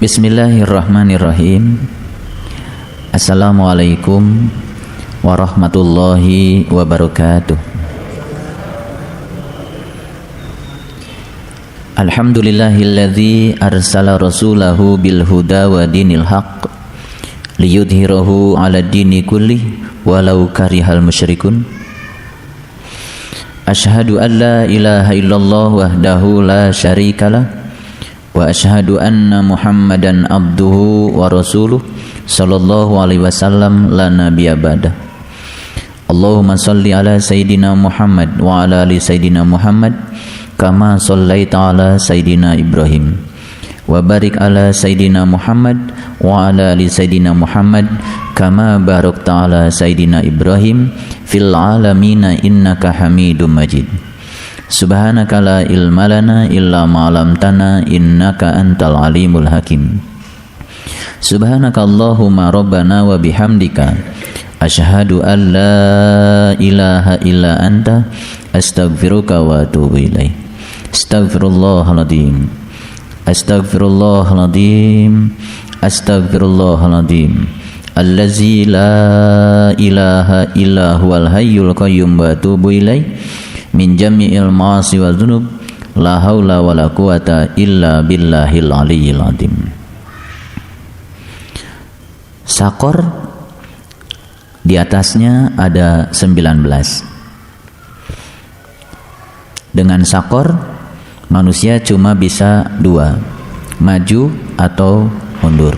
Bismillahirrahmanirrahim. Assalamualaikum warahmatullahi wabarakatuh. Alhamdulillahilladzi arsala rasulahu bil huda wa dinil haqq liyudhhirahu 'ala dini kulli walau karihal musyrikun. Asyhadu an la ilaha illallah wahdahu la syarikalah wa asyhadu anna Muhammadan abduhu wa rasuluh sallallahu alaihi wasallam la nabiyya ba'da. Allahumma salli ala sayidina Muhammad wa ala ali sayidina Muhammad kama shallaita ala sayidina Ibrahim wa barik ala sayidina Muhammad wa ala ali sayidina Muhammad kama barakta ala sayidina Ibrahim fil alamin innaka Hamidum Majid. Subhanaka la ilma lana illa ma 'allamtana innaka antal alimul hakim. Subhanaka Allahumma rabbana wa bihamdika asyhadu an la ilaha illa anta astaghfiruka wa atubu ilaik. Astaghfirullahaladzim. Astaghfirullahaladzim. Astaghfirullahaladzim. Allazi la ilaha illa huwal hayyul qayyum wa atubu ilaik. Min jami'il ma'asi wa dzunub la haula wa la quwata illa billahil aliyyil azim. Sakor di atasnya ada 19. Dengan sakor manusia cuma bisa dua, maju atau mundur.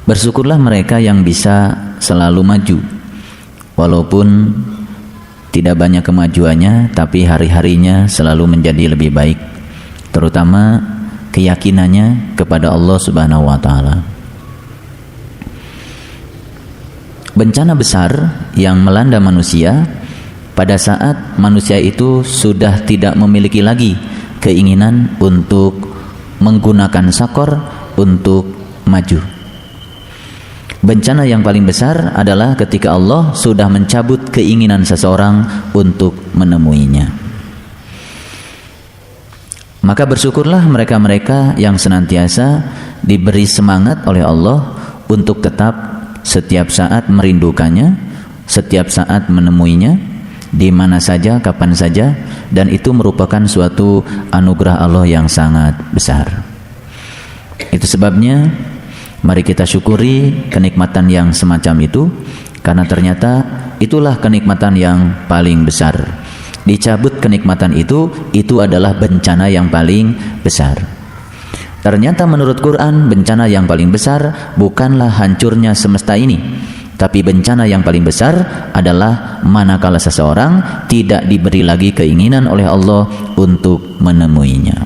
Bersyukurlah mereka yang bisa selalu maju, walaupun tidak banyak kemajuannya, tapi hari-harinya selalu menjadi lebih baik, terutama keyakinannya kepada Allah Subhanahu wa Ta'ala. Bencana besar yang melanda manusia pada saat manusia itu sudah tidak memiliki lagi keinginan untuk menggunakan sakor untuk maju. Bencana yang paling besar adalah ketika Allah sudah mencabut keinginan seseorang untuk menemuinya. Maka bersyukurlah mereka-mereka yang senantiasa diberi semangat oleh Allah untuk tetap setiap saat merindukannya, setiap saat menemuinya, di mana saja, kapan saja, dan itu merupakan suatu anugerah Allah yang sangat besar. Itu sebabnya mari kita syukuri kenikmatan yang semacam itu, karena ternyata itulah kenikmatan yang paling besar. Dicabut kenikmatan itu adalah bencana yang paling besar. Ternyata menurut Quran, bencana yang paling besar bukanlah hancurnya semesta ini, tapi bencana yang paling besar adalah manakala seseorang tidak diberi lagi keinginan oleh Allah untuk menemuinya.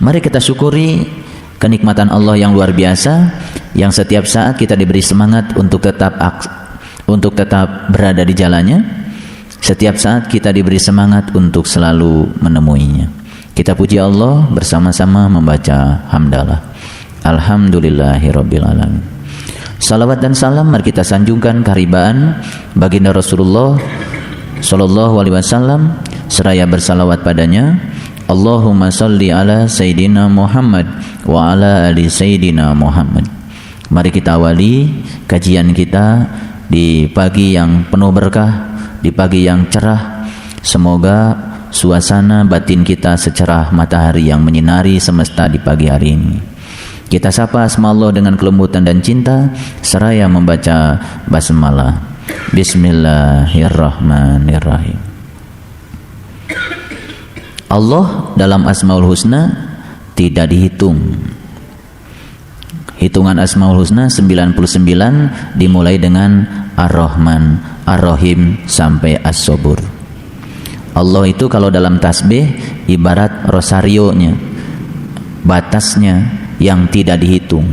Mari kita syukuri kenikmatan Allah yang luar biasa, yang setiap saat kita diberi semangat untuk tetap berada di jalannya, setiap saat kita diberi semangat untuk selalu menemuinya. Kita puji Allah bersama-sama membaca hamdalah. Alhamdulillahirabbil alamin. Salawat dan salam mari kita sanjungkan keharibaan baginda Rasulullah sallallahu alaihi wasallam, seraya bersalawat padanya. Allahumma salli ala Sayyidina Muhammad wa ala ali Sayyidina Muhammad. Mari kita awali kajian kita di pagi yang penuh berkah, di pagi yang cerah. Semoga suasana batin kita secerah matahari yang menyinari semesta di pagi hari ini. Kita sapa asma Allah dengan kelembutan dan cinta, seraya membaca basmalah. Bismillahirrahmanirrahim. Allah dalam Asmaul Husna tidak dihitung. Hitungan Asmaul Husna 99 dimulai dengan Ar-Rahman, Ar-Rahim sampai As-Sabur. Allah itu kalau dalam tasbih ibarat rosarionya, batasnya yang tidak dihitung.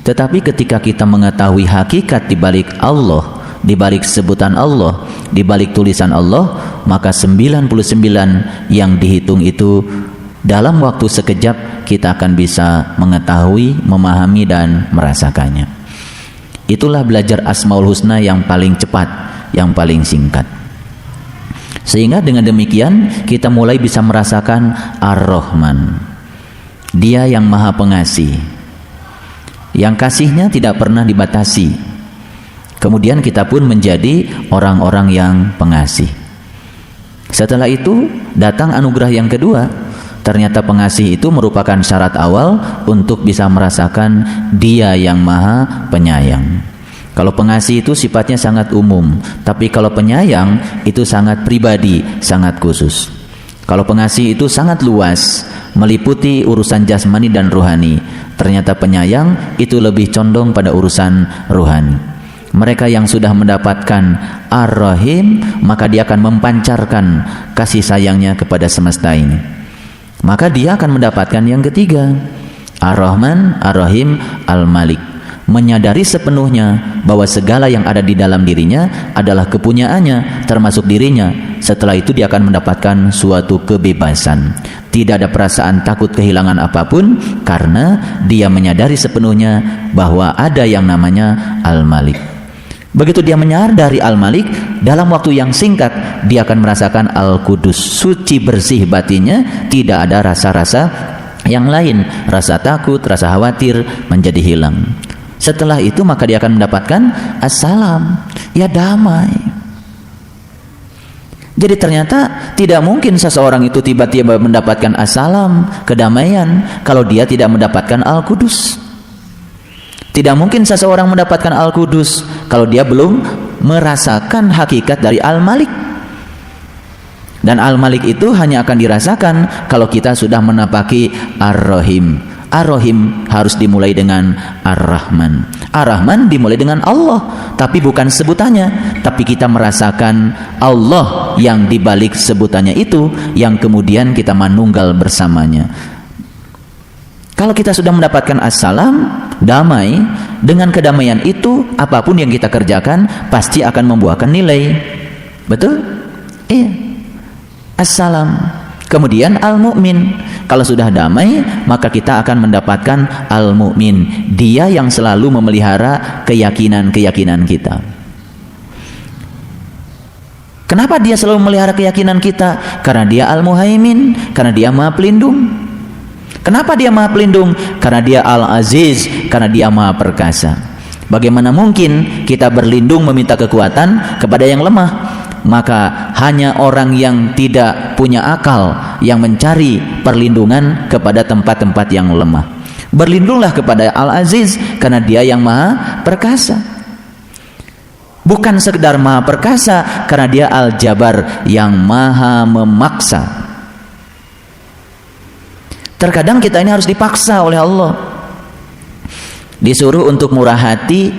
Tetapi ketika kita mengetahui hakikat di balik Allah, di balik sebutan Allah, di balik tulisan Allah, maka 99 yang dihitung itu dalam waktu sekejap kita akan bisa mengetahui, memahami dan merasakannya. Itulah belajar Asmaul Husna yang paling cepat, yang paling singkat. Sehingga dengan demikian kita mulai bisa merasakan Ar-Rahman. Dia yang maha pengasih, yang kasihnya tidak pernah dibatasi. Kemudian kita pun menjadi orang-orang yang pengasih. Setelah itu datang anugerah yang kedua. Ternyata pengasih itu merupakan syarat awal untuk bisa merasakan Dia yang maha penyayang. Kalau pengasih itu sifatnya sangat umum, tapi kalau penyayang itu sangat pribadi, sangat khusus. Kalau pengasih itu sangat luas, meliputi urusan jasmani dan rohani. Ternyata penyayang itu lebih condong pada urusan rohani. Mereka yang sudah mendapatkan Ar-Rahim, maka dia akan mempancarkan kasih sayangnya kepada semesta ini. Maka dia akan mendapatkan yang ketiga, Ar-Rahman, Ar-Rahim, Al-Malik. Menyadari sepenuhnya bahwa segala yang ada di dalam dirinya adalah kepunyaannya, termasuk dirinya. Setelah itu dia akan mendapatkan suatu kebebasan. Tidak ada perasaan takut kehilangan apapun, karena dia menyadari sepenuhnya bahwa ada yang namanya Al-Malik. Begitu dia menyadari Al-Malik, dalam waktu yang singkat dia akan merasakan Al-Qudus, suci bersih batinnya, tidak ada rasa-rasa yang lain, rasa takut, rasa khawatir menjadi hilang. Setelah itu maka dia akan mendapatkan Assalam, ya damai. Jadi ternyata tidak mungkin seseorang itu tiba-tiba mendapatkan Assalam, kedamaian, kalau dia tidak mendapatkan Al-Qudus. Tidak mungkin seseorang mendapatkan Al-Qudus kalau dia belum merasakan hakikat dari Al-Malik. Dan Al-Malik itu hanya akan dirasakan kalau kita sudah menapaki Ar-Rahim. Ar-Rahim harus dimulai dengan Ar-Rahman. Ar-Rahman dimulai dengan Allah, tapi bukan sebutannya, tapi kita merasakan Allah yang dibalik sebutannya itu, yang kemudian kita manunggal bersamanya. Kalau kita sudah mendapatkan Assalam, damai, dengan kedamaian itu apapun yang kita kerjakan pasti akan membuahkan nilai. Betul? Iya. Assalam. Kemudian Al-Mu'min. Kalau sudah damai, maka kita akan mendapatkan Al-Mu'min. Dia yang selalu memelihara keyakinan-keyakinan kita. Kenapa dia selalu memelihara keyakinan kita? Karena dia Al-Muhaimin, karena dia Maha Pelindung. Kenapa dia Maha Pelindung? Karena dia Al-Aziz, karena dia Maha Perkasa. Bagaimana mungkin kita berlindung meminta kekuatan kepada yang lemah? Maka hanya orang yang tidak punya akal yang mencari perlindungan kepada tempat-tempat yang lemah. Berlindunglah kepada Al-Aziz karena dia yang Maha Perkasa. Bukan sekedar Maha Perkasa, karena dia Al-Jabar yang Maha Memaksa. Terkadang kita ini harus dipaksa oleh Allah. Disuruh untuk murah hati,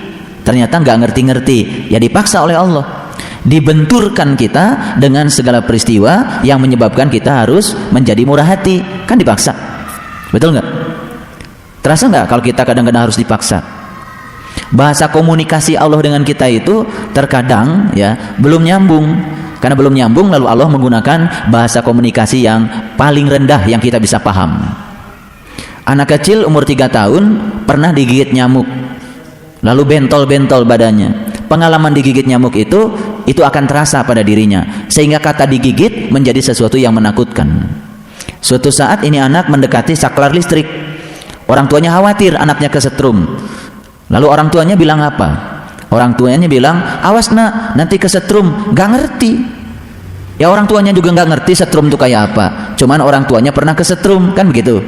ternyata nggak ngerti-ngerti, ya dipaksa oleh Allah. Dibenturkan kita dengan segala peristiwa yang menyebabkan kita harus menjadi murah hati, kan dipaksa. Betul nggak? Terasa nggak kalau kita kadang-kadang harus dipaksa? Bahasa komunikasi Allah dengan kita itu terkadang ya belum nyambung. Karena belum nyambung, lalu Allah menggunakan bahasa komunikasi yang paling rendah yang kita bisa paham. Anak kecil umur 3 tahun pernah digigit nyamuk, lalu bentol-bentol badannya. Pengalaman digigit nyamuk itu akan terasa pada dirinya, sehingga kata digigit menjadi sesuatu yang menakutkan. Suatu saat ini anak mendekati saklar listrik. Orang tuanya khawatir anaknya kesetrum. Lalu orang tuanya bilang apa? Orang tuanya bilang, awas nak, nanti kesetrum. Gak ngerti. Ya orang tuanya juga gak ngerti setrum itu kayak apa. Cuman orang tuanya pernah kesetrum, kan begitu.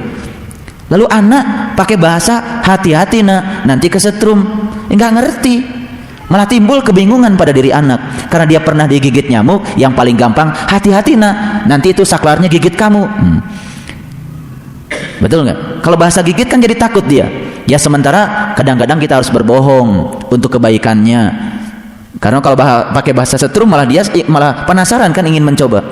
Lalu anak pakai bahasa hati-hati nak, nanti kesetrum. Gak ngerti. Malah timbul kebingungan pada diri anak karena dia pernah digigit nyamuk. Yang paling gampang, hati-hati nak, nanti itu saklarnya gigit kamu. Betul nggak? Kalau bahasa gigit kan jadi takut dia. Ya sementara kadang-kadang kita harus berbohong untuk kebaikannya. Karena kalau pakai bahasa setrum malah dia malah penasaran kan, ingin mencoba.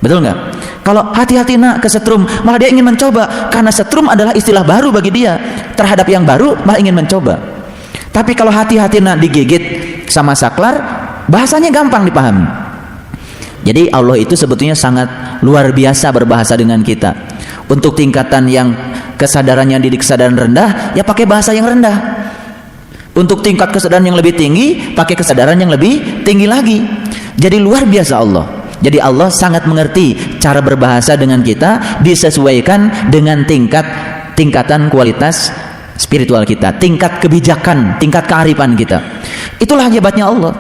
Betul nggak? Kalau hati-hati nak kesetrum, malah dia ingin mencoba karena setrum adalah istilah baru bagi dia. Terhadap yang baru malah ingin mencoba. Tapi kalau hati-hati nak digigit sama saklar, bahasanya gampang dipahami. Jadi Allah itu sebetulnya sangat luar biasa berbahasa dengan kita. Untuk tingkatan yang kesadarannya di kesadaran rendah, ya pakai bahasa yang rendah. Untuk tingkat kesadaran yang lebih tinggi, pakai kesadaran yang lebih tinggi lagi. Jadi luar biasa Allah. Jadi Allah sangat mengerti cara berbahasa dengan kita disesuaikan dengan tingkatan kualitas spiritual kita, tingkat kebijakan, tingkat kearifan kita. Itulah hebatnya Allah.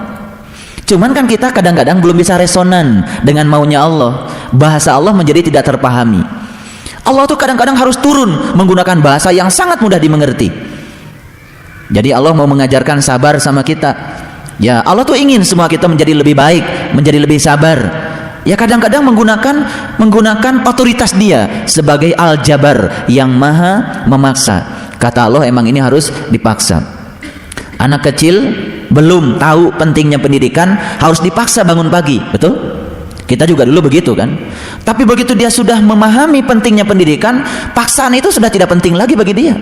Cuman kan kita kadang-kadang belum bisa resonan dengan maunya Allah. Bahasa Allah menjadi tidak terpahami. Allah tuh kadang-kadang harus turun menggunakan bahasa yang sangat mudah dimengerti. Jadi Allah mau mengajarkan sabar sama kita. Ya, Allah tuh ingin semua kita menjadi lebih baik, menjadi lebih sabar. Ya, kadang-kadang menggunakan otoritas Dia sebagai Al-Jabar yang maha memaksa. Kata Allah, emang ini harus dipaksa. Anak kecil belum tahu pentingnya pendidikan, harus dipaksa bangun pagi, betul? Kita juga dulu begitu kan. Tapi begitu dia sudah memahami pentingnya pendidikan, paksaan itu sudah tidak penting lagi bagi dia.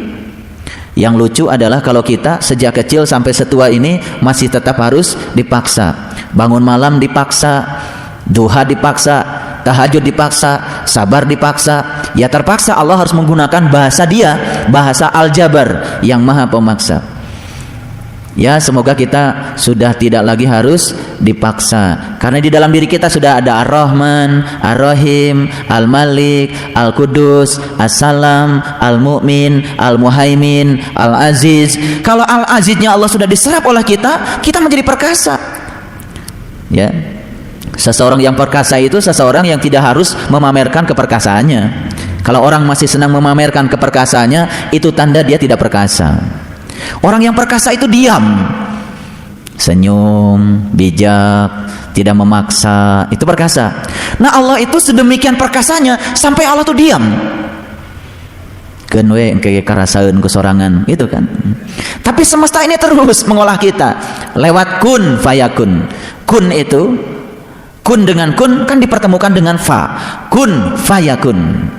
Yang lucu adalah kalau kita sejak kecil sampai setua ini masih tetap harus dipaksa. Bangun malam dipaksa, duha dipaksa, tahajud dipaksa, sabar dipaksa. Ya terpaksa Allah harus menggunakan bahasa Dia, bahasa Al-Jabar yang maha pemaksa. Ya, semoga kita sudah tidak lagi harus dipaksa, karena di dalam diri kita sudah ada Ar-Rahman, Ar-Rahim, Al-Malik, Al-Qudus, As-Salam, Al-Mu'min, Al-Muhaimin, Al-Aziz. Kalau Al-Aziznya Allah sudah diserap oleh kita, kita menjadi perkasa. Ya, seseorang yang perkasa itu seseorang yang tidak harus memamerkan keperkasaannya. Kalau orang masih senang memamerkan keperkasaannya, itu tanda dia tidak perkasa. Orang yang perkasa itu diam, senyum, bijak, tidak memaksa, itu perkasa. Nah, Allah itu sedemikian perkasanya sampai Allah itu diam. Kenwe engke karasaeun ku sorangan, gitu kan. Tapi semesta ini terus mengolah kita lewat kun fayakun. Kun itu, kun dengan kun kan dipertemukan dengan fa. Kun fayakun.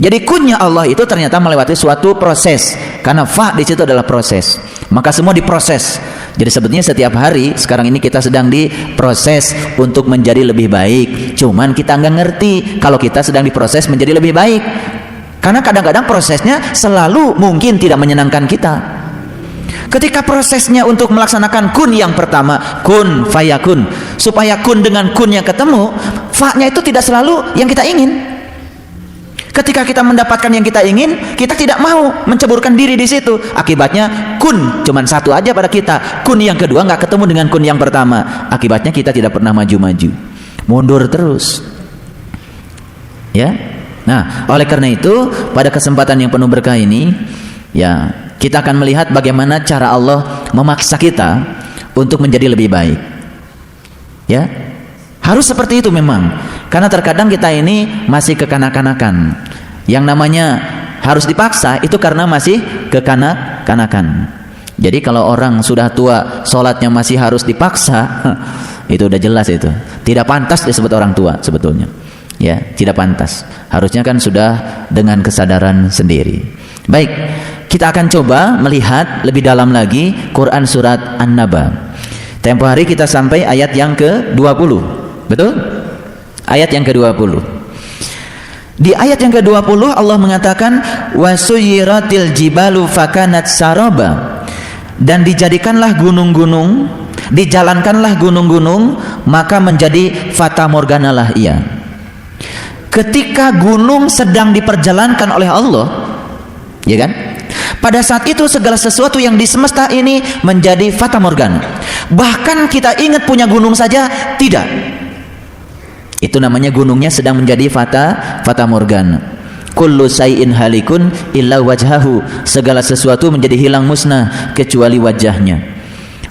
Jadi kunnya Allah itu ternyata melewati suatu proses, karena fa di situ adalah proses. Maka semua diproses. Jadi sebetulnya setiap hari sekarang ini kita sedang diproses untuk menjadi lebih baik. Cuman kita nggak ngerti kalau kita sedang diproses menjadi lebih baik. Karena kadang-kadang prosesnya selalu mungkin tidak menyenangkan kita. Ketika prosesnya untuk melaksanakan kun yang pertama, kun fayakun, supaya kun dengan kunnya ketemu, fa-nya itu tidak selalu yang kita ingin. Ketika kita mendapatkan yang kita ingin, kita tidak mau menceburkan diri di situ. Akibatnya kun cuman satu aja pada kita. Kun yang kedua nggak ketemu dengan kun yang pertama. Akibatnya kita tidak pernah maju-maju, mundur terus. Ya. Nah, oleh karena itu pada kesempatan yang penuh berkah ini, ya kita akan melihat bagaimana cara Allah memaksa kita untuk menjadi lebih baik. Ya. Harus seperti itu memang. Karena terkadang kita ini masih kekanak-kanakan. Yang namanya harus dipaksa itu karena masih kekanak-kanakan. Jadi kalau orang sudah tua sholatnya masih harus dipaksa, itu udah jelas itu. Tidak pantas disebut orang tua sebetulnya. Ya, tidak pantas. Harusnya kan sudah dengan kesadaran sendiri. Baik, kita akan coba melihat lebih dalam lagi Quran surat An-Naba. Tempo hari kita sampai ayat yang ke-20. Betul? Ayat yang ke-20. Di ayat yang ke-20 Allah mengatakan wasuyiratil jibalu fakanat saraba, dan dijadikanlah gunung-gunung, dijalankanlah gunung-gunung, maka menjadi fata morganalah ia. Ketika gunung sedang diperjalankan oleh Allah, ya kan? Pada saat itu segala sesuatu yang di semesta ini menjadi fata morgana. Bahkan kita ingat punya gunung saja tidak. Itu namanya gunungnya sedang menjadi fata morgana. Kullu say'in halikun illa wajhahu. Segala sesuatu menjadi hilang musnah kecuali wajahnya.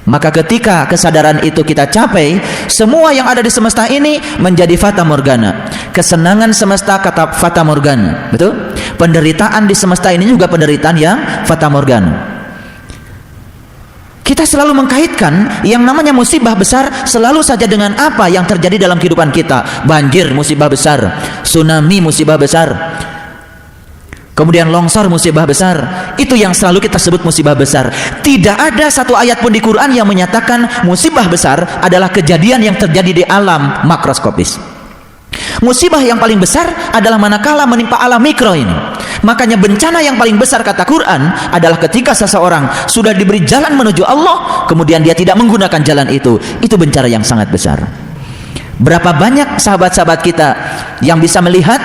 Maka ketika kesadaran itu kita capai, semua yang ada di semesta ini menjadi fata morgana. Kesenangan semesta kata fata morgana, betul? Penderitaan di semesta ini juga penderitaan yang fata morgana. Kita selalu mengkaitkan yang namanya musibah besar selalu saja dengan apa yang terjadi dalam kehidupan kita. Banjir musibah besar, tsunami musibah besar, kemudian longsor musibah besar. Itu yang selalu kita sebut musibah besar. Tidak ada satu ayat pun di Quran yang menyatakan musibah besar adalah kejadian yang terjadi di alam makroskopis. Musibah yang paling besar adalah manakala menimpa alam mikro ini. Makanya bencana yang paling besar kata Quran adalah ketika seseorang sudah diberi jalan menuju Allah, kemudian dia tidak menggunakan jalan itu. Itu bencana yang sangat besar. Berapa banyak sahabat-sahabat kita yang bisa melihat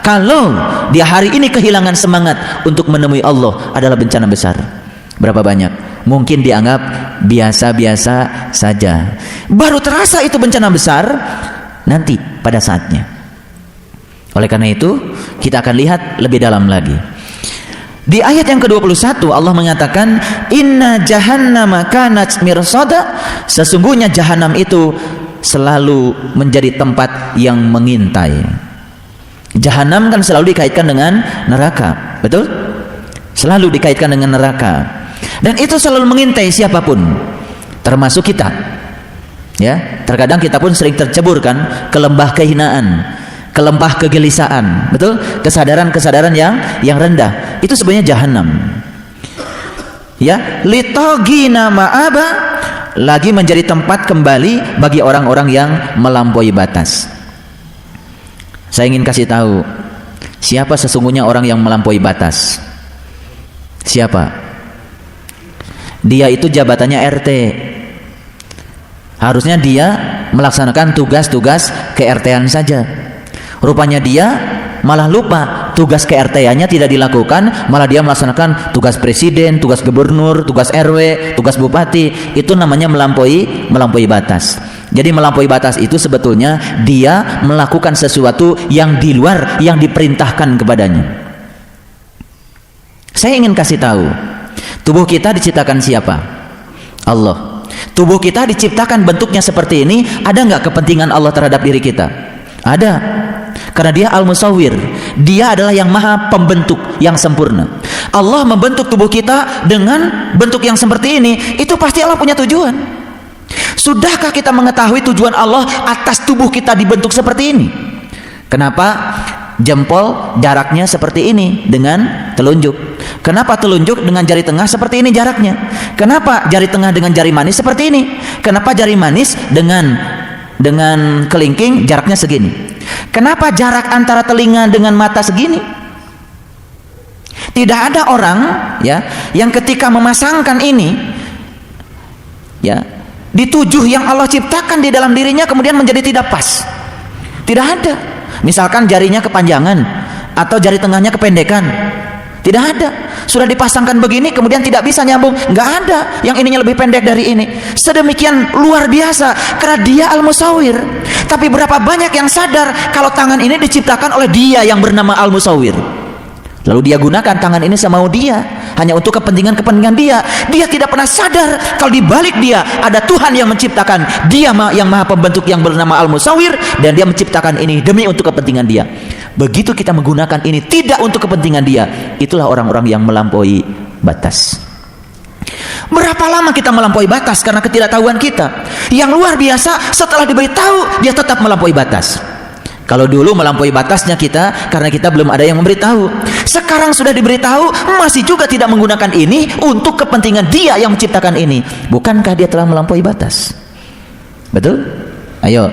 kalau dia hari ini kehilangan semangat untuk menemui Allah adalah bencana besar. Berapa banyak? Mungkin dianggap biasa-biasa saja. Baru terasa itu bencana besar nanti pada saatnya. Oleh karena itu, kita akan lihat lebih dalam lagi. Di ayat yang ke-21 Allah mengatakan, inna jahannama kanat mirsada, sesungguhnya jahanam itu selalu menjadi tempat yang mengintai. Jahanam kan selalu dikaitkan dengan neraka, betul? Selalu dikaitkan dengan neraka. Dan itu selalu mengintai siapapun, termasuk kita. Ya, terkadang kita pun sering tercebur kan ke lembah kehinaan, ke lembah kegelisahan, betul? Kesadaran-kesadaran yang rendah. Itu sebenarnya jahanam. Ya, litagina ma'aba, lagi menjadi tempat kembali bagi orang-orang yang melampaui batas. Saya ingin kasih tahu, siapa sesungguhnya orang yang melampaui batas? Siapa? Dia itu jabatannya RT. Harusnya dia melaksanakan tugas-tugas ke-RT-an saja. Rupanya dia malah lupa tugas ke-RT-annya tidak dilakukan, malah dia melaksanakan tugas presiden, tugas gubernur, tugas RW, tugas bupati. Itu namanya melampaui batas. Jadi melampaui batas itu sebetulnya dia melakukan sesuatu yang di luar yang diperintahkan kepadanya. Saya ingin kasih tahu, tubuh kita diciptakan siapa? Allah. Tubuh kita diciptakan bentuknya seperti ini, ada nggak kepentingan Allah terhadap diri kita? Ada. Karena dia al-musawwir, dia adalah yang maha pembentuk yang sempurna. Allah membentuk tubuh kita dengan bentuk yang seperti ini, itu pasti Allah punya tujuan. Sudahkah kita mengetahui tujuan Allah atas tubuh kita dibentuk seperti ini? Kenapa jempol jaraknya seperti ini dengan telunjuk? Kenapa telunjuk dengan jari tengah seperti ini jaraknya? Kenapa jari tengah dengan jari manis seperti ini? Kenapa jari manis dengan kelingking jaraknya segini? Kenapa jarak antara telinga dengan mata segini? Tidak ada orang ya yang ketika memasangkan ini ya di tujuh yang Allah ciptakan di dalam dirinya kemudian menjadi tidak pas. Tidak ada. Misalkan jarinya kepanjangan atau jari tengahnya kependekan. Tidak ada. Sudah dipasangkan begini kemudian tidak bisa nyambung. Nggak ada yang ininya lebih pendek dari ini. Sedemikian luar biasa karena dia al-musawwir. Tapi berapa banyak yang sadar kalau tangan ini diciptakan oleh dia yang bernama al-musawwir. Lalu dia gunakan tangan ini semau dia, hanya untuk kepentingan dia. Dia tidak pernah sadar kalau di balik dia ada Tuhan yang menciptakan. Dia yang maha pembentuk yang bernama al-musawwir, dan dia menciptakan ini demi untuk kepentingan dia. Begitu kita menggunakan ini tidak untuk kepentingan dia, itulah orang-orang yang melampaui batas. Berapa lama kita melampaui batas karena ketidaktahuan kita? Yang luar biasa, setelah diberitahu dia tetap melampaui batas. Kalau dulu melampaui batasnya kita karena kita belum ada yang memberitahu. Sekarang sudah diberitahu masih juga tidak menggunakan ini untuk kepentingan dia yang menciptakan ini. Bukankah dia telah melampaui batas? Betul? Ayo,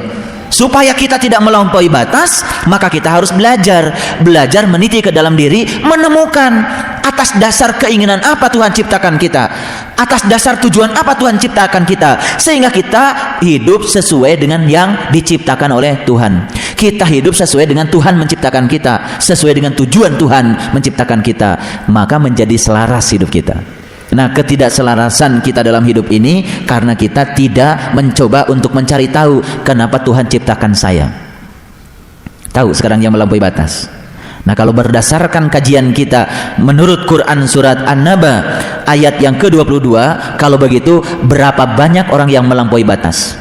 supaya kita tidak melampaui batas, maka kita harus belajar meniti ke dalam diri, menemukan atas dasar keinginan apa Tuhan ciptakan kita, atas dasar tujuan apa Tuhan ciptakan kita, sehingga kita hidup sesuai dengan yang diciptakan oleh Tuhan. Kita hidup sesuai dengan Tuhan menciptakan kita, sesuai dengan tujuan Tuhan menciptakan kita, maka menjadi selaras hidup kita. Nah, ketidakselarasan kita dalam hidup ini karena kita tidak mencoba untuk mencari tahu kenapa Tuhan ciptakan saya. Tahu sekarang yang melampaui batas. Nah, kalau berdasarkan kajian kita menurut Quran surat An-Naba ayat yang ke-22, kalau begitu berapa banyak orang yang melampaui batas?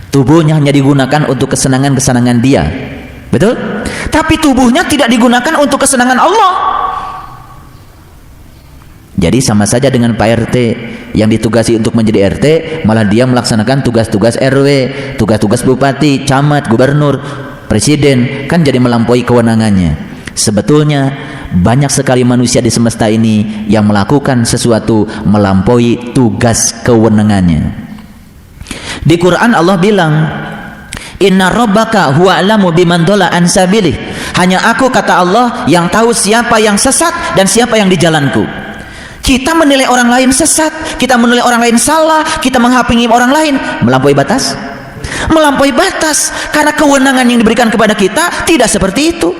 Tubuhnya hanya digunakan untuk kesenangan-kesenangan dia. Betul? Tapi tubuhnya tidak digunakan untuk kesenangan Allah. Jadi sama saja dengan Pak RT yang ditugasi untuk menjadi RT, malah dia melaksanakan tugas-tugas RW, tugas-tugas bupati, camat, gubernur, presiden, kan jadi melampaui kewenangannya. Sebetulnya banyak sekali manusia di semesta ini yang melakukan sesuatu melampaui tugas kewenangannya. Di Quran Allah bilang, Inna rabbaka huwa a'lamu biman dhalla an sabilih. Hanya aku, kata Allah, yang tahu siapa yang sesat dan siapa yang di jalanku. Kita menilai orang lain sesat, kita menilai orang lain salah, kita menghakimi orang lain, melampaui batas. melampaui batas, karena kewenangan yang diberikan kepada kita tidak seperti itu.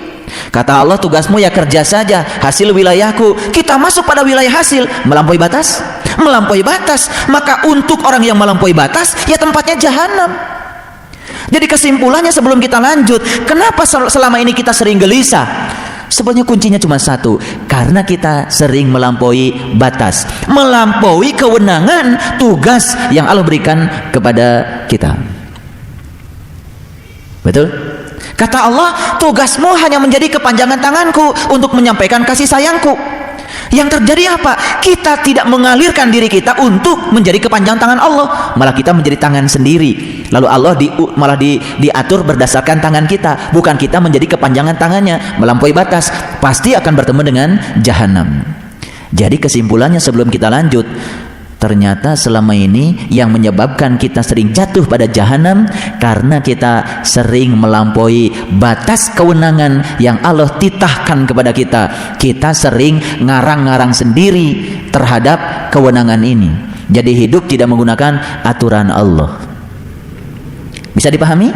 Kata Allah, tugasmu ya kerja saja, hasil wilayahku. Kita masuk pada wilayah hasil, melampaui batas, melampaui batas. Maka untuk orang yang melampaui batas, ya tempatnya jahanam. Jadi kesimpulannya sebelum kita lanjut, kenapa selama ini kita sering gelisah? Sebenarnya kuncinya cuma satu, karena kita sering melampaui batas, melampaui kewenangan tugas yang Allah berikan kepada kita. Betul? Kata Allah, tugasmu hanya menjadi kepanjangan tanganku untuk menyampaikan kasih sayangku. Yang terjadi apa? Kita tidak mengalirkan diri kita untuk menjadi kepanjangan tangan Allah, malah kita menjadi tangan sendiri. Lalu Allah malah diatur berdasarkan tangan kita, bukan kita menjadi kepanjangan tangannya. Melampaui batas pasti akan bertemu dengan jahanam. Jadi kesimpulannya sebelum kita lanjut, ternyata selama ini yang menyebabkan kita sering jatuh pada jahanam karena kita sering melampaui batas kewenangan yang Allah titahkan kepada kita. Kita sering ngarang-ngarang sendiri terhadap kewenangan ini. Jadi hidup tidak menggunakan aturan Allah. Bisa dipahami?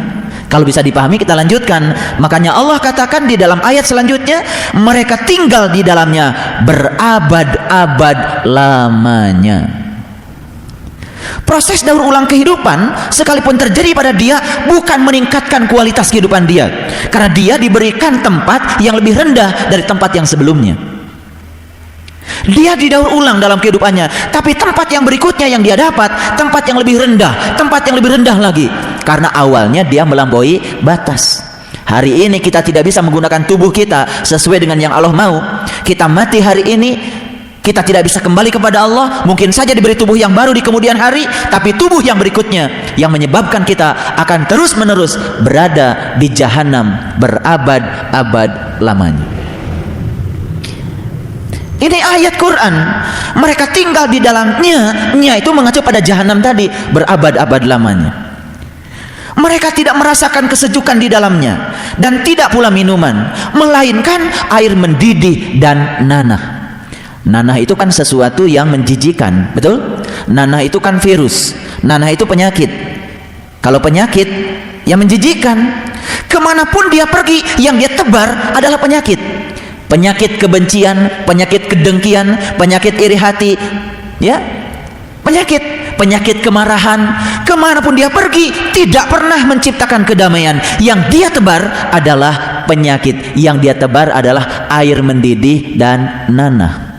Kalau bisa dipahami, kita lanjutkan. Makanya Allah katakan di dalam ayat selanjutnya, mereka tinggal di dalamnya berabad-abad lamanya. Proses daur ulang kehidupan sekalipun terjadi pada dia bukan meningkatkan kualitas kehidupan dia, karena dia diberikan tempat yang lebih rendah dari tempat yang sebelumnya. Dia didaur ulang dalam kehidupannya, tapi tempat yang berikutnya yang dia dapat tempat yang lebih rendah, tempat yang lebih rendah lagi, karena awalnya dia melampaui batas. Hari ini kita tidak bisa menggunakan tubuh kita sesuai dengan yang Allah mau. Kita mati hari ini, kita tidak bisa kembali kepada Allah. Mungkin saja diberi tubuh yang baru di kemudian hari, tapi tubuh yang berikutnya yang menyebabkan kita akan terus menerus berada di jahanam berabad-abad lamanya. Ini ayat Quran. Mereka tinggal di dalamnya, nya itu mengacu pada jahanam tadi, berabad-abad lamanya. Mereka tidak merasakan kesejukan di dalamnya, dan tidak pula minuman, melainkan air mendidih dan nanah. Nanah itu kan sesuatu yang menjijikan, betul? Nanah itu kan virus, nanah itu penyakit. Kalau penyakit yang menjijikan, kemanapun dia pergi, yang dia tebar adalah penyakit. Penyakit kebencian, penyakit kedengkian, penyakit iri hati, ya, penyakit kemarahan. Kemanapun dia pergi, tidak pernah menciptakan kedamaian. Yang dia tebar adalah penyakit, yang dia tebar adalah air mendidih dan nanah.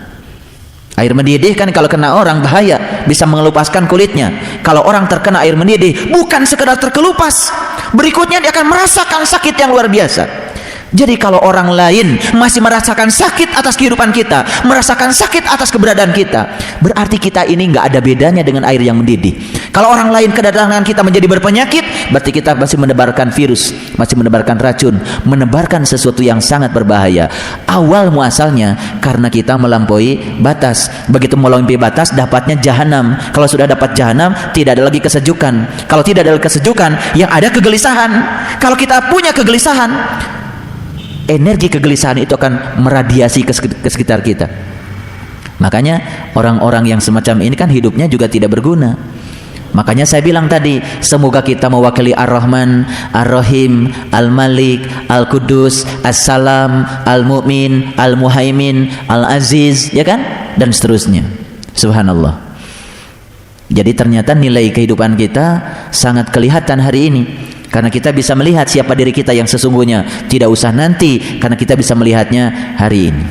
Air mendidih kan kalau kena orang bahaya, bisa mengelupaskan kulitnya. Kalau orang terkena air mendidih, bukan sekedar terkelupas, berikutnya dia akan merasakan sakit yang luar biasa. Jadi kalau orang lain masih merasakan sakit atas kehidupan kita, merasakan sakit atas keberadaan kita, berarti kita ini nggak ada bedanya dengan air yang mendidih. Kalau orang lain kedatangan kita menjadi berpenyakit, berarti kita masih menebarkan virus, masih menebarkan racun, menebarkan sesuatu yang sangat berbahaya. Awal muasalnya karena kita melampaui batas. Begitu melampaui batas, dapatnya jahanam. Kalau sudah dapat jahanam, tidak ada lagi kesejukan. Kalau tidak ada kesejukan, yang ada kegelisahan. Kalau kita punya kegelisahan, energi kegelisahan itu akan meradiasi ke sekitar kita. Makanya orang-orang yang semacam ini kan hidupnya juga tidak berguna. Makanya saya bilang tadi, semoga kita mewakili Ar-Rahman, Ar-Rahim, Al-Malik, Al-Qudus, As-Salam, Al-Mu'min, Al-Muhaimin, Al-Aziz, ya kan? Dan seterusnya. Subhanallah. Jadi ternyata nilai kehidupan kita sangat kelihatan hari ini, karena kita bisa melihat siapa diri kita yang sesungguhnya. Tidak usah nanti, karena kita bisa melihatnya hari ini.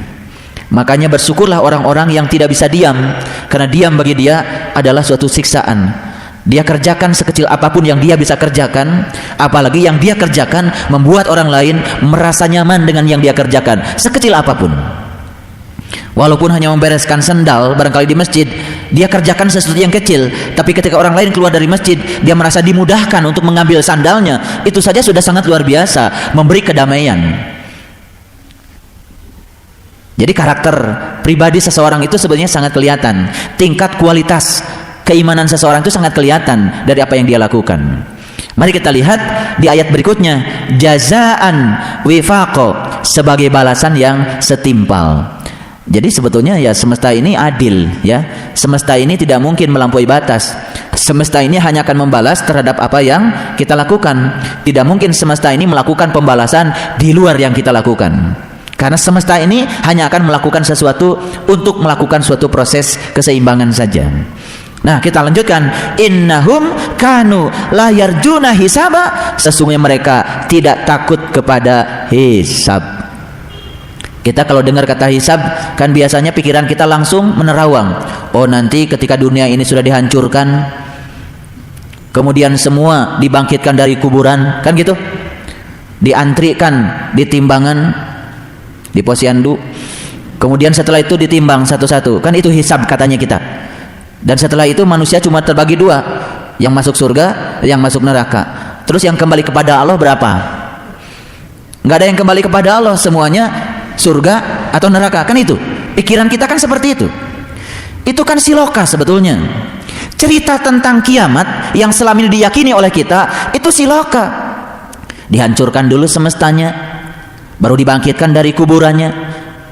Makanya bersyukurlah orang-orang yang tidak bisa diam, karena diam bagi dia adalah suatu siksaan. Dia kerjakan sekecil apapun yang dia bisa kerjakan, apalagi yang dia kerjakan membuat orang lain merasa nyaman dengan yang dia kerjakan, sekecil apapun. Walaupun hanya membereskan sendal barangkali di masjid, dia kerjakan sesuatu yang kecil, tapi ketika orang lain keluar dari masjid, dia merasa dimudahkan untuk mengambil sandalnya. Itu saja sudah sangat luar biasa, memberi kedamaian. Jadi karakter pribadi seseorang itu sebenarnya sangat kelihatan. Tingkat kualitas keimanan seseorang itu sangat kelihatan dari apa yang dia lakukan. Mari kita lihat di ayat berikutnya, jazaan wifaqo, sebagai balasan yang setimpal. Jadi sebetulnya ya semesta ini adil, ya. Semesta ini tidak mungkin melampaui batas. semesta ini hanya akan membalas terhadap apa yang kita lakukan. Tidak mungkin semesta ini melakukan pembalasan di luar yang kita lakukan. Karena semesta ini hanya akan melakukan sesuatu untuk melakukan suatu proses keseimbangan saja. Nah, kita lanjutkan. Innahum kanu la yarjuna hisaba. Sesungguhnya mereka tidak takut kepada hisab. Kita kalau dengar kata hisab, kan biasanya pikiran kita langsung menerawang. Oh, nanti ketika dunia ini sudah dihancurkan, kemudian semua dibangkitkan dari kuburan, kan gitu? Diantrikan di timbangan, di posyandu. Kemudian setelah itu ditimbang satu-satu. Kan itu hisab katanya kita. Dan setelah itu manusia cuma terbagi dua, yang masuk surga, yang masuk neraka. Terus yang kembali kepada Allah berapa? Nggak ada yang kembali kepada Allah, semuanya surga atau neraka. Kan itu pikiran kita kan seperti itu kan siloka sebetulnya. Cerita tentang kiamat yang selama ini diyakini oleh kita itu siloka. Dihancurkan dulu semestanya, baru dibangkitkan dari kuburannya,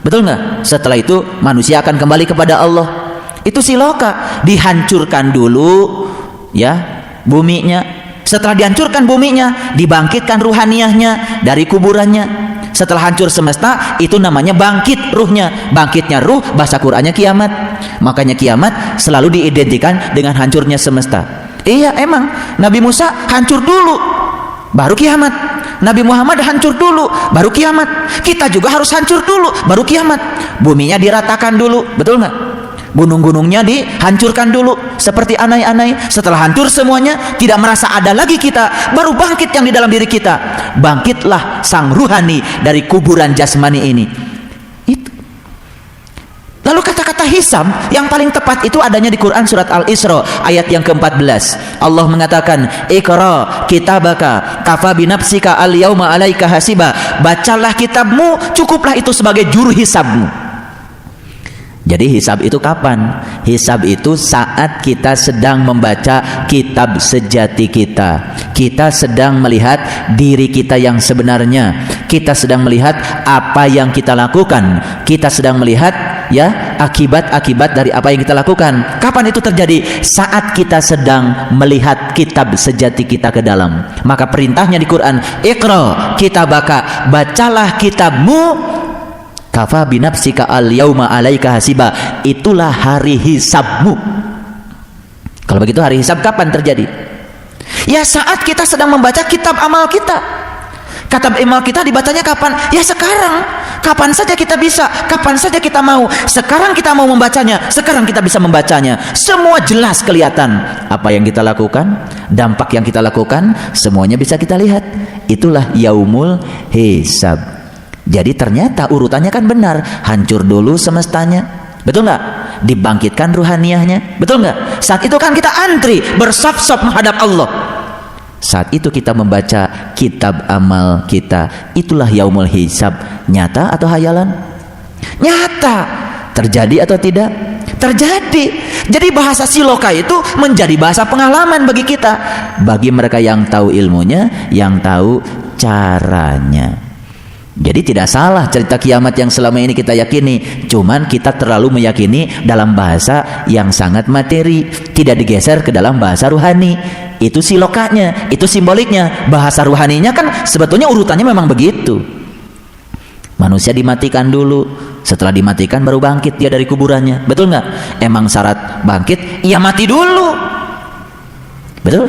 betul nggak? Setelah itu manusia akan kembali kepada Allah. Itu siloka. Dihancurkan dulu ya buminya, setelah dihancurkan buminya dibangkitkan ruhaniyahnya dari kuburannya. Setelah hancur semesta, itu namanya bangkit ruhnya. Bangkitnya ruh, bahasa Qur'annya kiamat. Makanya kiamat selalu diidentikan dengan hancurnya semesta. Iya, emang Nabi Musa hancur dulu, baru kiamat. Nabi Muhammad hancur dulu, baru kiamat. Kita juga harus hancur dulu, baru kiamat. Buminya diratakan dulu, betul nggak? Gunung-gunungnya dihancurkan dulu seperti anai-anai. Setelah hancur semuanya, tidak merasa ada lagi kita, baru bangkit yang di dalam diri kita. Bangkitlah sang ruhani dari kuburan jasmani ini. Itu. Lalu kata-kata hisab yang paling tepat itu adanya di Quran surat Al-Isra ayat yang ke-14. Allah mengatakan, "Iqra kitabaka kafa binafsika al-yauma 'alaika hasiba." Bacalah kitabmu, cukuplah itu sebagai juru hisabmu. Jadi hisab itu kapan? Hisab itu saat kita sedang membaca kitab sejati kita. Kita sedang melihat diri kita yang sebenarnya. Kita sedang melihat apa yang kita lakukan. Kita sedang melihat ya akibat-akibat dari apa yang kita lakukan. Kapan itu terjadi? Saat kita sedang melihat kitab sejati kita ke dalam. Maka perintahnya di Quran, "Iqra kitabaka." Bacalah kitabmu. Kafa binafsika al-yauma 'alaika hasiba. Itulah hari hisabmu. Kalau begitu hari hisab kapan terjadi? Ya saat kita sedang membaca kitab amal kita. Kitab amal kita dibacanya kapan? Ya sekarang. Kapan saja kita bisa, kapan saja kita mau. Sekarang kita mau membacanya, sekarang kita bisa membacanya. Semua jelas kelihatan. Apa yang kita lakukan, dampak yang kita lakukan, semuanya bisa kita lihat. Itulah yaumul hisab. Jadi ternyata urutannya kan benar. Hancur dulu semestanya, betul nggak? Dibangkitkan ruhaniyahnya, betul nggak? Saat itu kan kita antri bersaf-saf menghadap Allah. Saat itu kita membaca kitab amal kita. Itulah yaumul hisab. Nyata atau hayalan? Nyata. Terjadi atau tidak? Terjadi. Jadi bahasa siloka itu menjadi bahasa pengalaman bagi kita, bagi mereka yang tahu ilmunya, yang tahu caranya. Jadi tidak salah cerita kiamat yang selama ini kita yakini, cuman kita terlalu meyakini dalam bahasa yang sangat materi, tidak digeser ke dalam bahasa ruhani. Itu silokanya, itu simboliknya. Bahasa ruhaninya kan sebetulnya urutannya memang begitu. Manusia dimatikan dulu, setelah dimatikan baru bangkit dia dari kuburannya, betul nggak? Emang syarat bangkit, ya mati dulu, betul?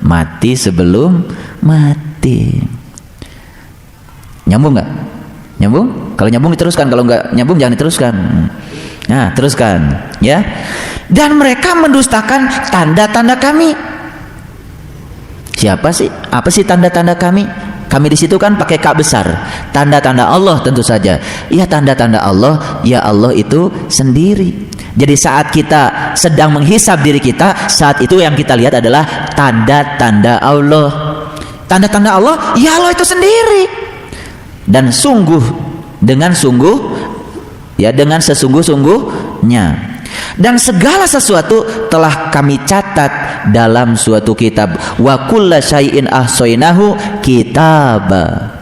Mati sebelum mati. Nyambung nggak? Nyambung? Kalau nyambung diteruskan, kalau nggak nyambung jangan diteruskan. Nah, teruskan, ya. Dan mereka mendustakan tanda-tanda kami. Siapa sih? Apa sih tanda-tanda kami? Kami di situ kan pakai K besar. Tanda-tanda Allah tentu saja. Ya tanda-tanda Allah, ya Allah itu sendiri. Jadi saat kita sedang menghisab diri kita, saat itu yang kita lihat adalah tanda-tanda Allah. Tanda-tanda Allah, ya Allah itu sendiri. Dan sungguh, dengan sungguh, ya dengan sesungguh-sungguhnya. Dan segala sesuatu telah kami catat dalam suatu kitab. Wa kulla syai'in ahsainahu kitaba.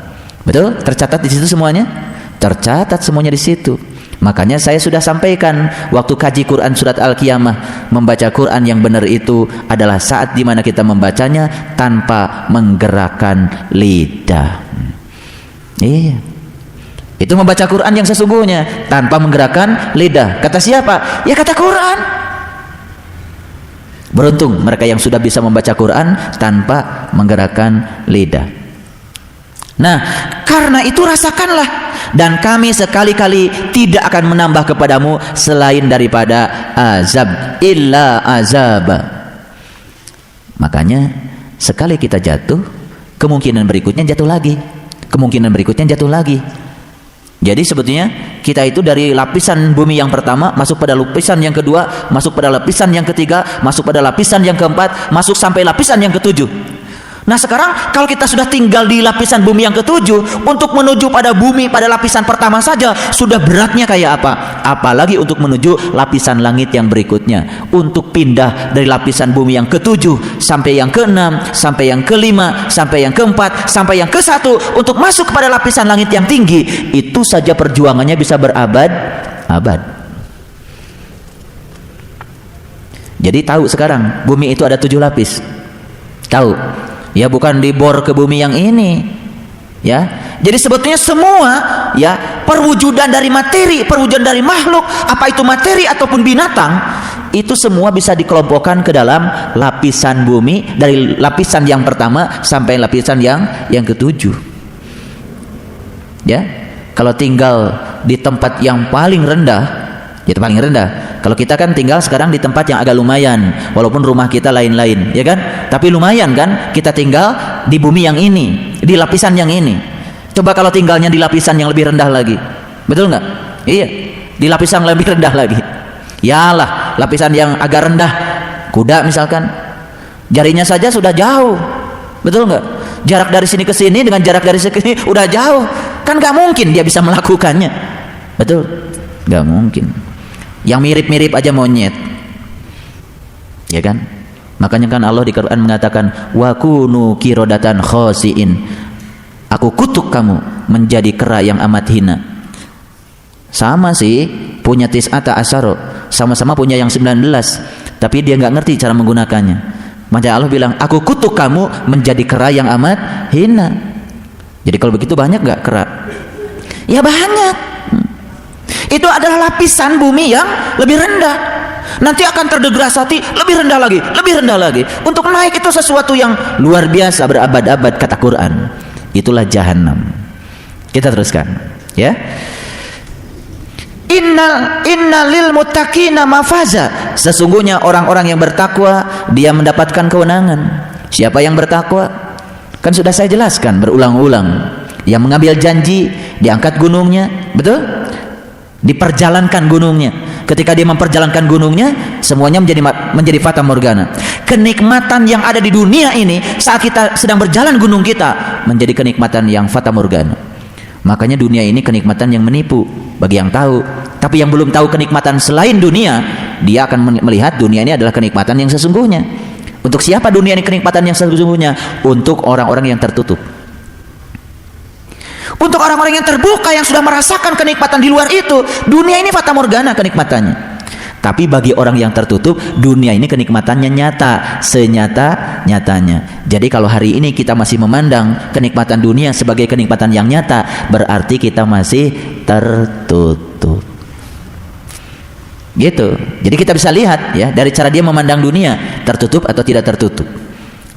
Betul? Tercatat di situ semuanya? Tercatat semuanya di situ. Makanya saya sudah sampaikan waktu kaji Quran surat Al-Qiyamah, membaca Quran yang benar itu adalah saat dimana kita membacanya tanpa menggerakkan lidah. Iya, itu membaca Quran yang sesungguhnya tanpa menggerakkan lidah. Kata siapa? Ya kata Quran. Beruntung mereka yang sudah bisa membaca Quran tanpa menggerakkan lidah. Nah, karena itu rasakanlah, dan kami sekali-kali tidak akan menambah kepadamu selain daripada azab, illa azab. Makanya sekali kita jatuh, kemungkinan berikutnya jatuh lagi, kemungkinan berikutnya jatuh lagi. Jadi sebetulnya kita itu dari lapisan bumi yang pertama masuk pada lapisan yang kedua, masuk pada lapisan yang ketiga, masuk pada lapisan yang keempat, masuk sampai lapisan yang ketujuh. Nah sekarang kalau kita sudah tinggal di lapisan bumi yang ketujuh, untuk menuju pada bumi pada lapisan pertama saja sudah beratnya kayak apa? Apalagi untuk menuju lapisan langit yang berikutnya. Untuk pindah dari lapisan bumi yang ketujuh sampai yang keenam, sampai yang kelima, sampai yang keempat, sampai yang kesatu, untuk masuk kepada lapisan langit yang tinggi, itu saja perjuangannya bisa berabad-abad. Jadi tahu sekarang bumi itu ada 7 lapis. Tahu? Ya, bukan dibor ke bumi yang ini. Ya. Jadi sebetulnya semua ya perwujudan dari materi, perwujudan dari makhluk, apa itu materi ataupun binatang, itu semua bisa dikelompokkan ke dalam lapisan bumi dari lapisan yang pertama sampai lapisan yang ketujuh. Ya. Kalau tinggal di tempat yang paling rendah, itu paling rendah. Kalau kita kan tinggal sekarang di tempat yang agak lumayan, walaupun rumah kita lain-lain, ya kan? Tapi lumayan kan? Kita tinggal di bumi yang ini, di lapisan yang ini. Coba kalau tinggalnya di lapisan yang lebih rendah lagi, betul nggak? Iya, di lapisan yang lebih rendah lagi. Yalah, lapisan yang agak rendah, kuda misalkan, jarinya saja sudah jauh, betul nggak? Jarak dari sini ke sini dengan jarak dari sini ke sini udah jauh, kan nggak mungkin dia bisa melakukannya, betul? Nggak mungkin. Yang mirip-mirip aja monyet, ya kan? Makanya kan Allah di Quran mengatakan wa kunu qiradatan khasiin, aku kutuk kamu menjadi kera yang amat hina. Sama sih, punya tis'ata asyara, sama-sama punya yang 19, tapi dia nggak ngerti cara menggunakannya. Maka Allah bilang aku kutuk kamu menjadi kera yang amat hina. Jadi kalau begitu banyak nggak kera? Ya banyak. Itu adalah lapisan bumi yang lebih rendah. Nanti akan terdegradasi lebih rendah lagi, lebih rendah lagi. Untuk naik itu sesuatu yang luar biasa, berabad-abad kata Quran. Itulah jahanam. Kita teruskan, ya. Inna lil muttaqina mafaza. Sesungguhnya orang-orang yang bertakwa dia mendapatkan kewenangan. Siapa yang bertakwa? Kan sudah saya jelaskan berulang-ulang. Yang mengambil janji diangkat gunungnya, betul? Diperjalankan gunungnya. Ketika dia memperjalankan gunungnya, semuanya menjadi fata morgana. Kenikmatan yang ada di dunia ini saat kita sedang berjalan gunung kita menjadi kenikmatan yang fata morgana. Makanya dunia ini kenikmatan yang menipu bagi yang tahu. Tapi yang belum tahu kenikmatan selain dunia, dia akan melihat dunia ini adalah kenikmatan yang sesungguhnya. Untuk siapa dunia ini kenikmatan yang sesungguhnya? Untuk orang-orang yang tertutup. Untuk orang-orang yang terbuka, yang sudah merasakan kenikmatan di luar itu, dunia ini fata morgana kenikmatannya. Tapi bagi orang yang tertutup, dunia ini kenikmatannya nyata, senyata-nyatanya. Jadi kalau hari ini kita masih memandang kenikmatan dunia sebagai kenikmatan yang nyata, berarti kita masih tertutup. Gitu. Jadi kita bisa lihat ya dari cara dia memandang dunia, tertutup atau tidak tertutup.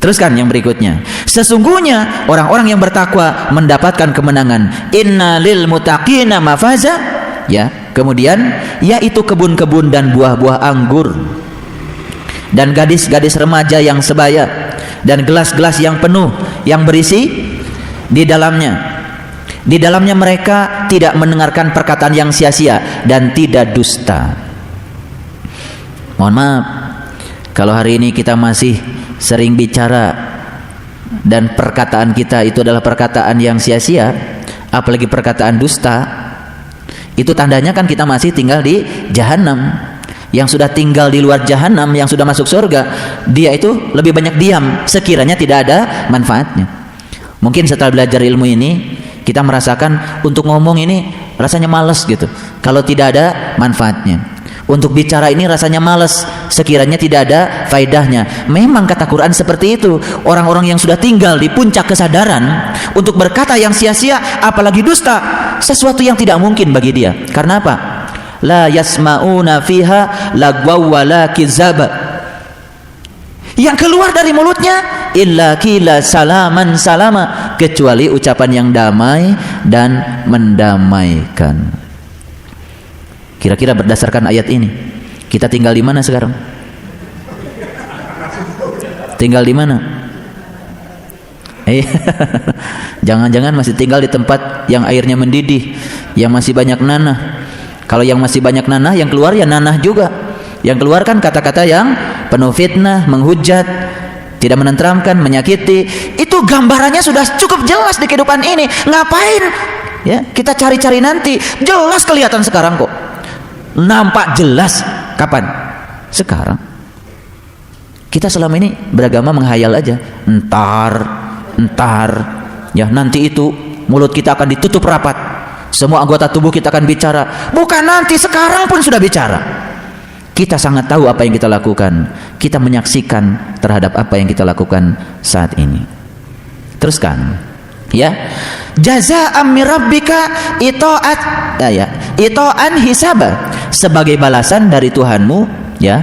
Teruskan yang berikutnya. Sesungguhnya orang-orang yang bertakwa mendapatkan kemenangan. Inna lil muttaqina mafaza. Ya, kemudian yaitu kebun-kebun dan buah-buah anggur. Dan gadis-gadis remaja yang sebaya dan gelas-gelas yang penuh yang berisi di dalamnya. Di dalamnya mereka tidak mendengarkan perkataan yang sia-sia dan tidak dusta. Mohon maaf kalau hari ini kita masih sering bicara dan perkataan kita itu adalah perkataan yang sia-sia, apalagi perkataan dusta, itu tandanya kan kita masih tinggal di jahanam. Yang sudah tinggal di luar jahanam, yang sudah masuk surga, dia itu lebih banyak diam sekiranya tidak ada manfaatnya. Mungkin setelah belajar ilmu ini kita merasakan untuk ngomong ini rasanya malas gitu, kalau tidak ada manfaatnya. Untuk bicara ini rasanya malas sekiranya tidak ada faedahnya. Memang kata Quran seperti itu. Orang-orang yang sudah tinggal di puncak kesadaran untuk berkata yang sia-sia apalagi dusta, sesuatu yang tidak mungkin bagi dia. Karena apa? La yasma'una fiha lagwaw wala kizaba. Yang keluar dari mulutnya illa qila salaman salama, kecuali ucapan yang damai dan mendamaikan. Kira-kira berdasarkan ayat ini, kita tinggal di mana sekarang? Tinggal di mana? Jangan-jangan masih tinggal di tempat yang airnya mendidih, yang masih banyak nanah. Kalau yang masih banyak nanah, yang keluar ya nanah juga. Yang keluar kan kata-kata yang penuh fitnah, menghujat, tidak menenteramkan, menyakiti. Itu gambarannya sudah cukup jelas di kehidupan ini. Ngapain? Ya, kita cari-cari nanti. Jelas kelihatan sekarang kok. Nampak jelas. Kapan? Sekarang. Kita selama ini beragama menghayal aja. Entar ya nanti itu mulut kita akan ditutup rapat, semua anggota tubuh kita akan bicara. Bukan nanti, sekarang pun sudah bicara. Kita sangat tahu apa yang kita lakukan. Kita menyaksikan terhadap apa yang kita lakukan saat ini. Teruskan ya. Jazaa'an min rabbika ita'an hisaba, sebagai balasan dari Tuhanmu ya,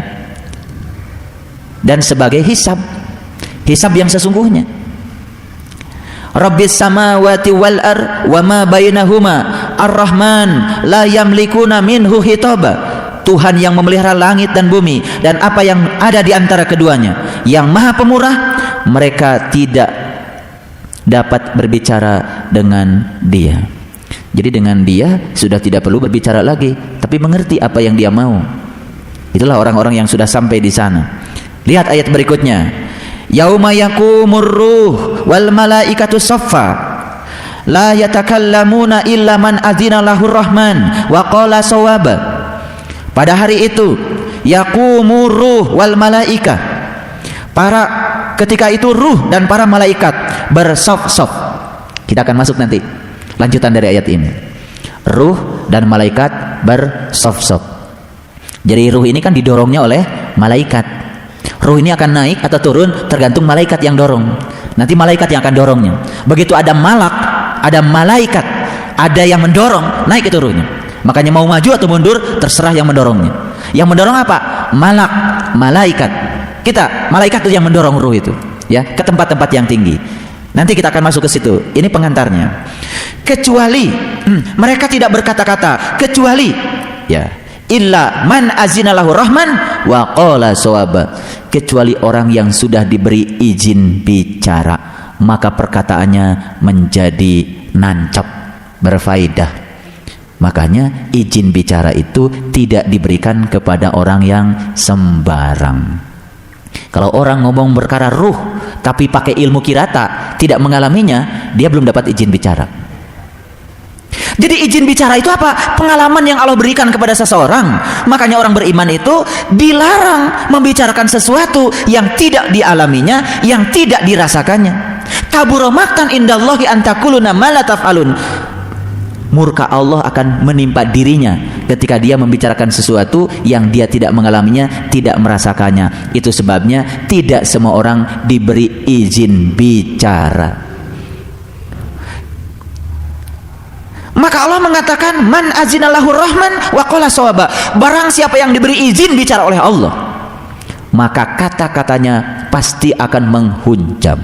dan sebagai hisab yang sesungguhnya. Rabbis samawati wal ar wa ma bainahuma ar-rahman la yamlikuna minhu hitaba. Tuhan yang memelihara langit dan bumi dan apa yang ada di antara keduanya, yang maha pemurah, mereka tidak dapat berbicara dengan dia. Jadi dengan dia sudah tidak perlu berbicara lagi, tapi mengerti apa yang dia mau. Itulah orang-orang yang sudah sampai di sana. Lihat ayat berikutnya. Yauma yaqumur ruh wal malaikatu saffa la yatakallamuna illa man adzina lahur rahman wa qala shawaba. Pada hari itu yaqumur ruh wal malaika, ketika itu ruh dan para malaikat bersaf-saf. Kita akan masuk nanti lanjutan dari ayat ini. Ruh dan malaikat bersaf-saf. Jadi ruh ini kan didorongnya oleh malaikat. Ruh ini akan naik atau turun tergantung malaikat yang dorong. Nanti malaikat yang akan dorongnya. Begitu ada ada malaikat, ada yang mendorong, naik itu ruhnya. Makanya mau maju atau mundur terserah yang mendorongnya. Yang mendorong apa? Malaikat. Kita, malaikat itu yang mendorong ruh itu, ya, ke tempat-tempat yang tinggi. Nanti kita akan masuk ke situ. Ini pengantarnya. Kecuali mereka tidak berkata-kata, kecuali ya, illa man azina lahu rahman wa qala shawaba, kecuali orang yang sudah diberi izin bicara, maka perkataannya menjadi nancap, berfaedah. Makanya izin bicara itu tidak diberikan kepada orang yang sembarang. Kalau orang ngomong perkara ruh tapi pakai ilmu kirata, tidak mengalaminya, dia belum dapat izin bicara. Jadi izin bicara itu apa? Pengalaman yang Allah berikan kepada seseorang. Makanya orang beriman itu dilarang membicarakan sesuatu yang tidak dialaminya, yang tidak dirasakannya. Kabura maqtan indallahi an taquluna ma la taf'alun. Murka Allah akan menimpa dirinya ketika dia membicarakan sesuatu yang dia tidak mengalaminya, tidak merasakannya. Itu sebabnya tidak semua orang diberi izin bicara. Maka Allah mengatakan man azinallahu rahman wa qala shawaba, barang siapa yang diberi izin bicara oleh Allah, maka kata-katanya pasti akan menghunjam.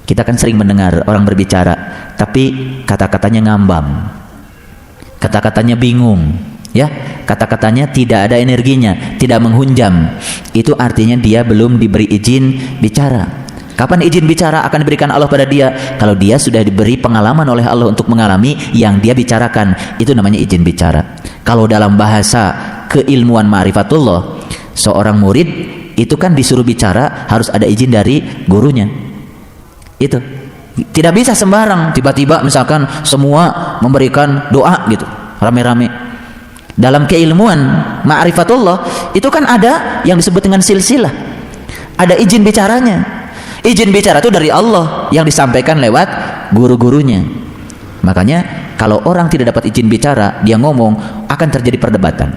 Kita kan sering mendengar orang berbicara tapi kata-katanya ngambang, kata-katanya bingung, ya, kata-katanya tidak ada energinya, tidak menghunjam. Itu artinya dia belum diberi izin bicara. Kapan izin bicara akan diberikan Allah pada dia? Kalau dia sudah diberi pengalaman oleh Allah untuk mengalami yang dia bicarakan, itu namanya izin bicara. Kalau dalam bahasa keilmuan ma'rifatullah, seorang murid itu kan disuruh bicara harus ada izin dari gurunya. Itu tidak bisa sembarang tiba-tiba misalkan semua memberikan doa gitu rame-rame. Dalam keilmuan ma'rifatullah itu kan ada yang disebut dengan silsilah, ada izin bicaranya. Izin bicara itu dari Allah yang disampaikan lewat guru-gurunya. Makanya kalau orang tidak dapat izin bicara, dia ngomong, akan terjadi perdebatan.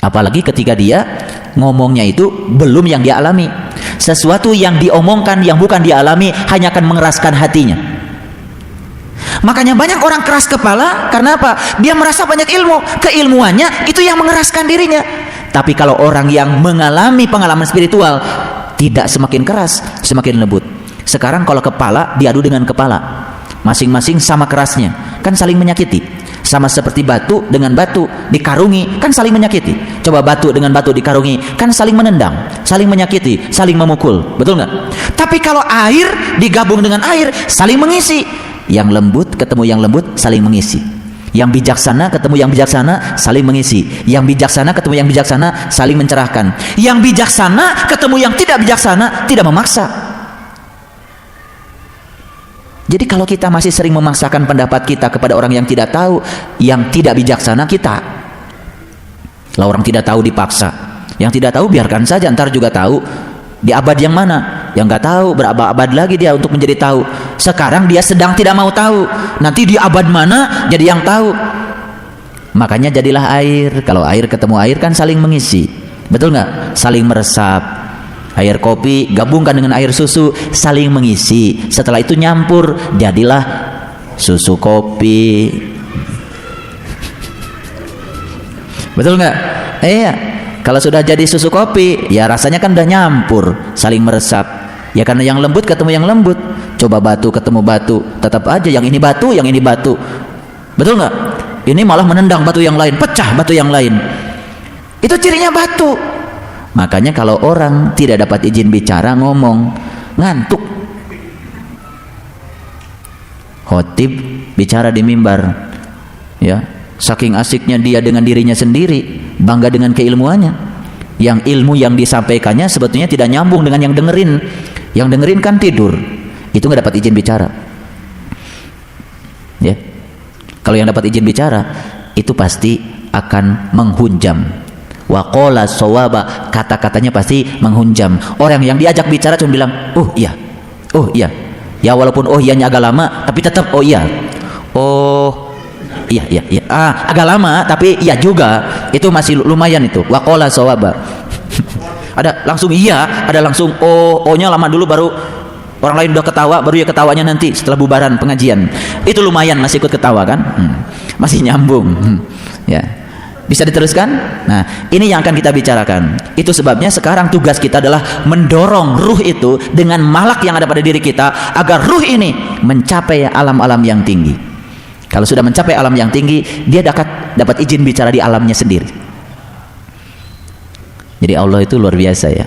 Apalagi ketika dia ngomongnya itu belum yang dia alami. Sesuatu yang diomongkan yang bukan dialami hanya akan mengeraskan hatinya. Makanya banyak orang keras kepala karena apa? Dia merasa banyak ilmu, keilmuannya itu yang mengeraskan dirinya. Tapi kalau orang yang mengalami pengalaman spiritual, tidak semakin keras, semakin lembut. Sekarang kalau kepala diadu dengan kepala, masing-masing sama kerasnya, kan saling menyakiti. Sama seperti batu dengan batu dikarungi, kan saling menyakiti. Coba batu dengan batu dikarungi, kan saling menendang, saling menyakiti, saling memukul, betul nggak? Tapi kalau air digabung dengan air, saling mengisi. Yang lembut ketemu yang lembut, saling mengisi. Yang bijaksana ketemu yang bijaksana, saling mengisi. Yang bijaksana ketemu yang bijaksana, saling mencerahkan. Yang bijaksana ketemu yang tidak bijaksana, tidak memaksa. Jadi kalau kita masih sering memaksakan pendapat kita kepada orang yang tidak tahu, yang tidak bijaksana kita. Lah orang tidak tahu dipaksa. Yang tidak tahu biarkan saja, ntar juga tahu. Di abad yang mana? Yang nggak tahu, berabad-abad lagi dia untuk menjadi tahu. Sekarang dia sedang tidak mau tahu. Nanti di abad mana jadi yang tahu. Makanya jadilah air. Kalau air ketemu air kan saling mengisi. Betul nggak? Saling meresap. Air kopi gabungkan dengan air susu, saling mengisi. Setelah itu nyampur, jadilah susu kopi. Betul nggak? Iya. Kalau sudah jadi susu kopi, ya rasanya kan udah nyampur, saling meresap. Ya karena yang lembut ketemu yang lembut. Coba batu ketemu batu, tetap aja yang ini batu, yang ini batu. Betul nggak? Ini malah menendang batu yang lain, pecah batu yang lain. Itu cirinya batu. Makanya kalau orang tidak dapat izin bicara, ngomong, ngantuk. Khotib bicara di mimbar, ya, saking asiknya dia dengan dirinya sendiri, bangga dengan keilmuannya. Yang ilmu yang disampaikannya sebetulnya tidak nyambung dengan yang dengerin. Yang dengerin kan tidur, itu nggak dapat izin bicara. Ya, kalau yang dapat izin bicara, itu pasti akan menghunjam. Waqala shawaba, kata-katanya pasti menghunjam. Orang yang diajak bicara cuma bilang, oh iya, oh iya. Ya walaupun oh iyanya agak lama, tapi tetap oh iya. Oh iya iya iya. Agak lama tapi iya juga. Itu masih lumayan itu. Waqala shawaba. Ada langsung iya, ada langsung oh-nya lama dulu baru orang lain udah ketawa, baru ya ketawanya nanti setelah bubaran pengajian. Itu lumayan masih ikut ketawa kan? Masih nyambung. Ya. Bisa diteruskan? Nah, ini yang akan kita bicarakan. Itu sebabnya sekarang tugas kita adalah mendorong ruh itu dengan malak yang ada pada diri kita agar ruh ini mencapai alam-alam yang tinggi. Kalau sudah mencapai alam yang tinggi, dia dapat izin bicara di alamnya sendiri. Jadi Allah itu luar biasa ya.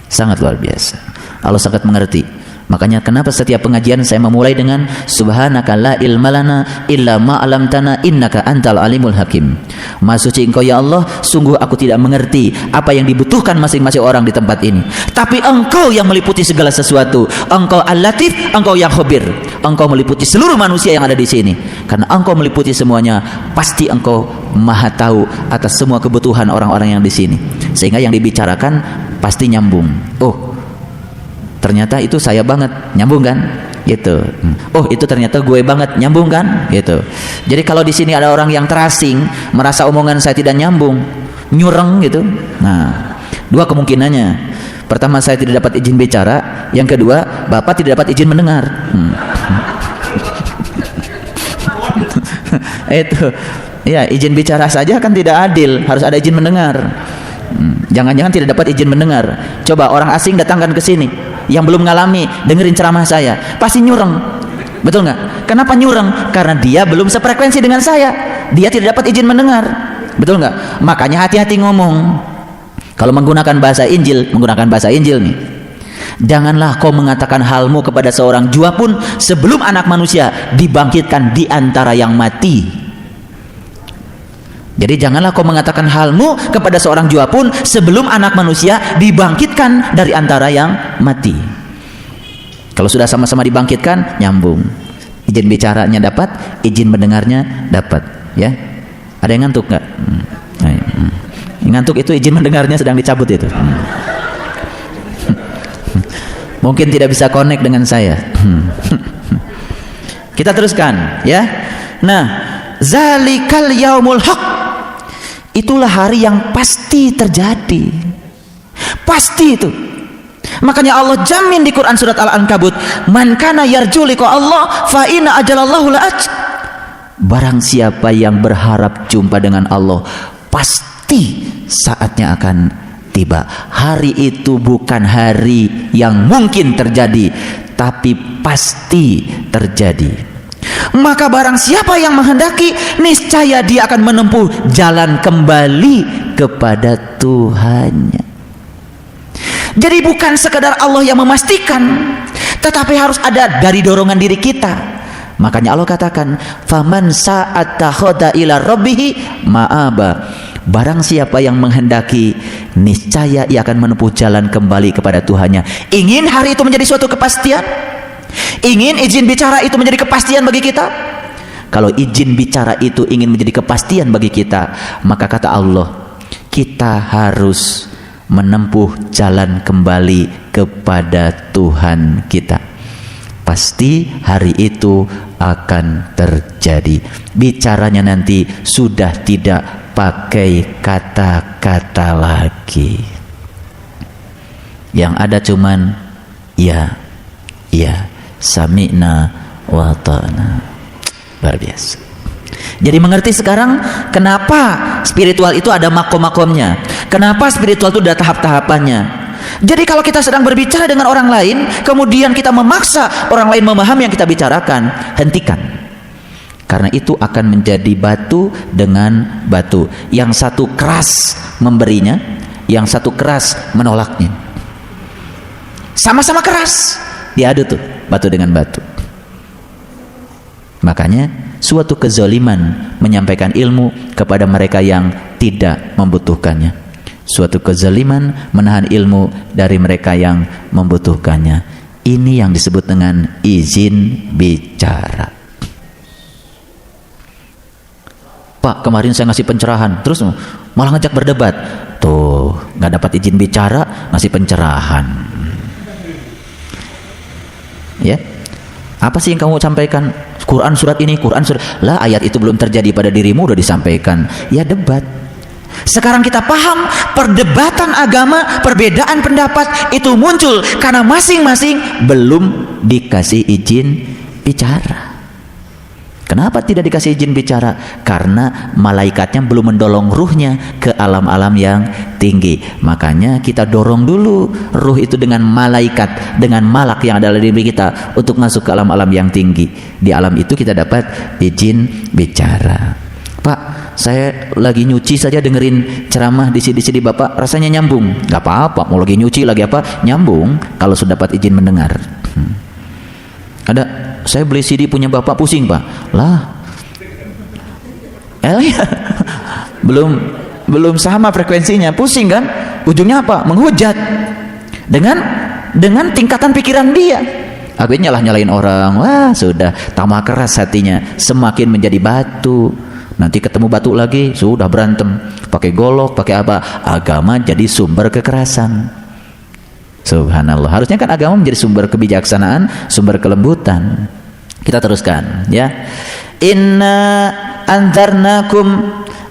Sangat luar biasa. Allah sangat mengerti. Makanya kenapa setiap pengajian saya memulai dengan subhanaka la ilma lana illa ma 'allamtana innaka antal alimul hakim. Maha suci Engkau ya Allah, sungguh aku tidak mengerti apa yang dibutuhkan masing-masing orang di tempat ini. Tapi Engkau yang meliputi segala sesuatu. Engkau Al-Latif, Engkau yang Khabir. Engkau meliputi seluruh manusia yang ada di sini. Karena Engkau meliputi semuanya, pasti Engkau Maha tahu atas semua kebutuhan orang-orang yang di sini. Sehingga yang dibicarakan pasti nyambung. Oh, ternyata itu saya banget, nyambung kan? Gitu. Oh, itu ternyata gue banget, nyambung kan? Gitu. Jadi kalau di sini ada orang yang terasing, merasa omongan saya tidak nyambung, nyureng gitu. Nah, dua kemungkinannya. Pertama, saya tidak dapat izin bicara. Yang kedua, Bapak tidak dapat izin mendengar. Itu. Ya, izin bicara saja kan tidak adil, harus ada izin mendengar. Jangan-jangan tidak dapat izin mendengar. Coba orang asing datangkan ke sini yang belum ngalami dengerin ceramah saya, pasti nyureng. Betul nggak? Kenapa nyureng? Karena dia belum sefrekuensi dengan saya. Dia tidak dapat izin mendengar. Betul nggak? Makanya hati-hati ngomong. Kalau menggunakan bahasa Injil nih. Janganlah kau mengatakan halmu kepada seorang jua pun sebelum anak manusia dibangkitkan di antara yang mati. Jadi janganlah kau mengatakan halmu kepada seorang jua pun sebelum anak manusia dibangkitkan dari antara yang mati. Kalau sudah sama-sama dibangkitkan, nyambung. Izin bicaranya dapat, izin mendengarnya dapat. Ya, ada yang ngantuk nggak? Ngantuk itu izin mendengarnya sedang dicabut itu. Mungkin tidak bisa connect dengan saya. Kita teruskan, ya. Nah, zalikal yaumul haq, itulah hari yang pasti terjadi. Pasti itu. Makanya Allah jamin di Quran surat Al-Ankabut, man kana yarju liqa Allah fa inna ajalallahu la'at. Barang siapa yang berharap jumpa dengan Allah, pasti saatnya akan tiba. Hari itu bukan hari yang mungkin terjadi, tapi pasti terjadi. Maka barang siapa yang menghendaki, niscaya dia akan menempuh jalan kembali kepada Tuhannya. Jadi bukan sekedar Allah yang memastikan, tetapi harus ada dari dorongan diri kita. Makanya Allah katakan, faman sa'attakhadha ila rabbih ma'aba. Barang siapa yang menghendaki, niscaya ia akan menempuh jalan kembali kepada Tuhannya. Ingin hari itu menjadi suatu kepastian? Ingin izin bicara itu menjadi kepastian bagi kita? Kalau izin bicara itu ingin menjadi kepastian bagi kita, maka kata Allah, kita harus menempuh jalan kembali kepada Tuhan kita. Pasti hari itu akan terjadi. Bicaranya nanti sudah tidak pakai kata-kata lagi. Yang ada cuman ya, ya, sami'na wa ta'na. Luar biasa. Jadi mengerti sekarang kenapa spiritual itu ada makom-makomnya, kenapa spiritual itu ada tahap-tahapannya. Jadi kalau kita sedang berbicara dengan orang lain, kemudian kita memaksa orang lain memahami yang kita bicarakan, hentikan. Karena itu akan menjadi batu dengan batu. Yang satu keras memberinya, yang satu keras menolaknya. Sama-sama keras, diadu tuh batu dengan batu. Makanya suatu kezaliman menyampaikan ilmu kepada mereka yang tidak membutuhkannya. Suatu kezaliman menahan ilmu dari mereka yang membutuhkannya. Ini yang disebut dengan izin bicara. Pak, kemarin saya ngasih pencerahan, terus malah ngajak berdebat. Tuh, nggak dapat izin bicara, ngasih pencerahan. Ya, apa sih yang kamu sampaikan? Quran surat ini, Quran surat lah, ayat itu belum terjadi pada dirimu udah disampaikan. Ya debat. Sekarang kita paham perdebatan agama, perbedaan pendapat itu muncul karena masing-masing belum dikasih izin bicara. Kenapa tidak dikasih izin bicara? Karena malaikatnya belum mendorong ruhnya ke alam-alam yang tinggi. Makanya kita dorong dulu ruh itu dengan malaikat, dengan malak yang ada di diri kita untuk masuk ke alam-alam yang tinggi. Di alam itu kita dapat izin bicara. Pak, saya lagi nyuci saja dengerin ceramah di CD Bapak, rasanya nyambung. Gak apa-apa, mau lagi nyuci lagi apa, nyambung kalau sudah dapat izin mendengar. Ada, saya beli CD punya Bapak, pusing Pak. Lah, belum sama frekuensinya, pusing kan? Ujungnya apa? Menghujat dengan tingkatan pikiran dia. Akhirnya nyalahin orang. Wah, sudah tambah keras hatinya, semakin menjadi batu. Nanti ketemu batu lagi, sudah berantem, pakai golok, pakai apa? Agama jadi sumber kekerasan. Subhanallah. Harusnya kan agama menjadi sumber kebijaksanaan, sumber kelembutan. Kita teruskan, ya. Inna anzarnakum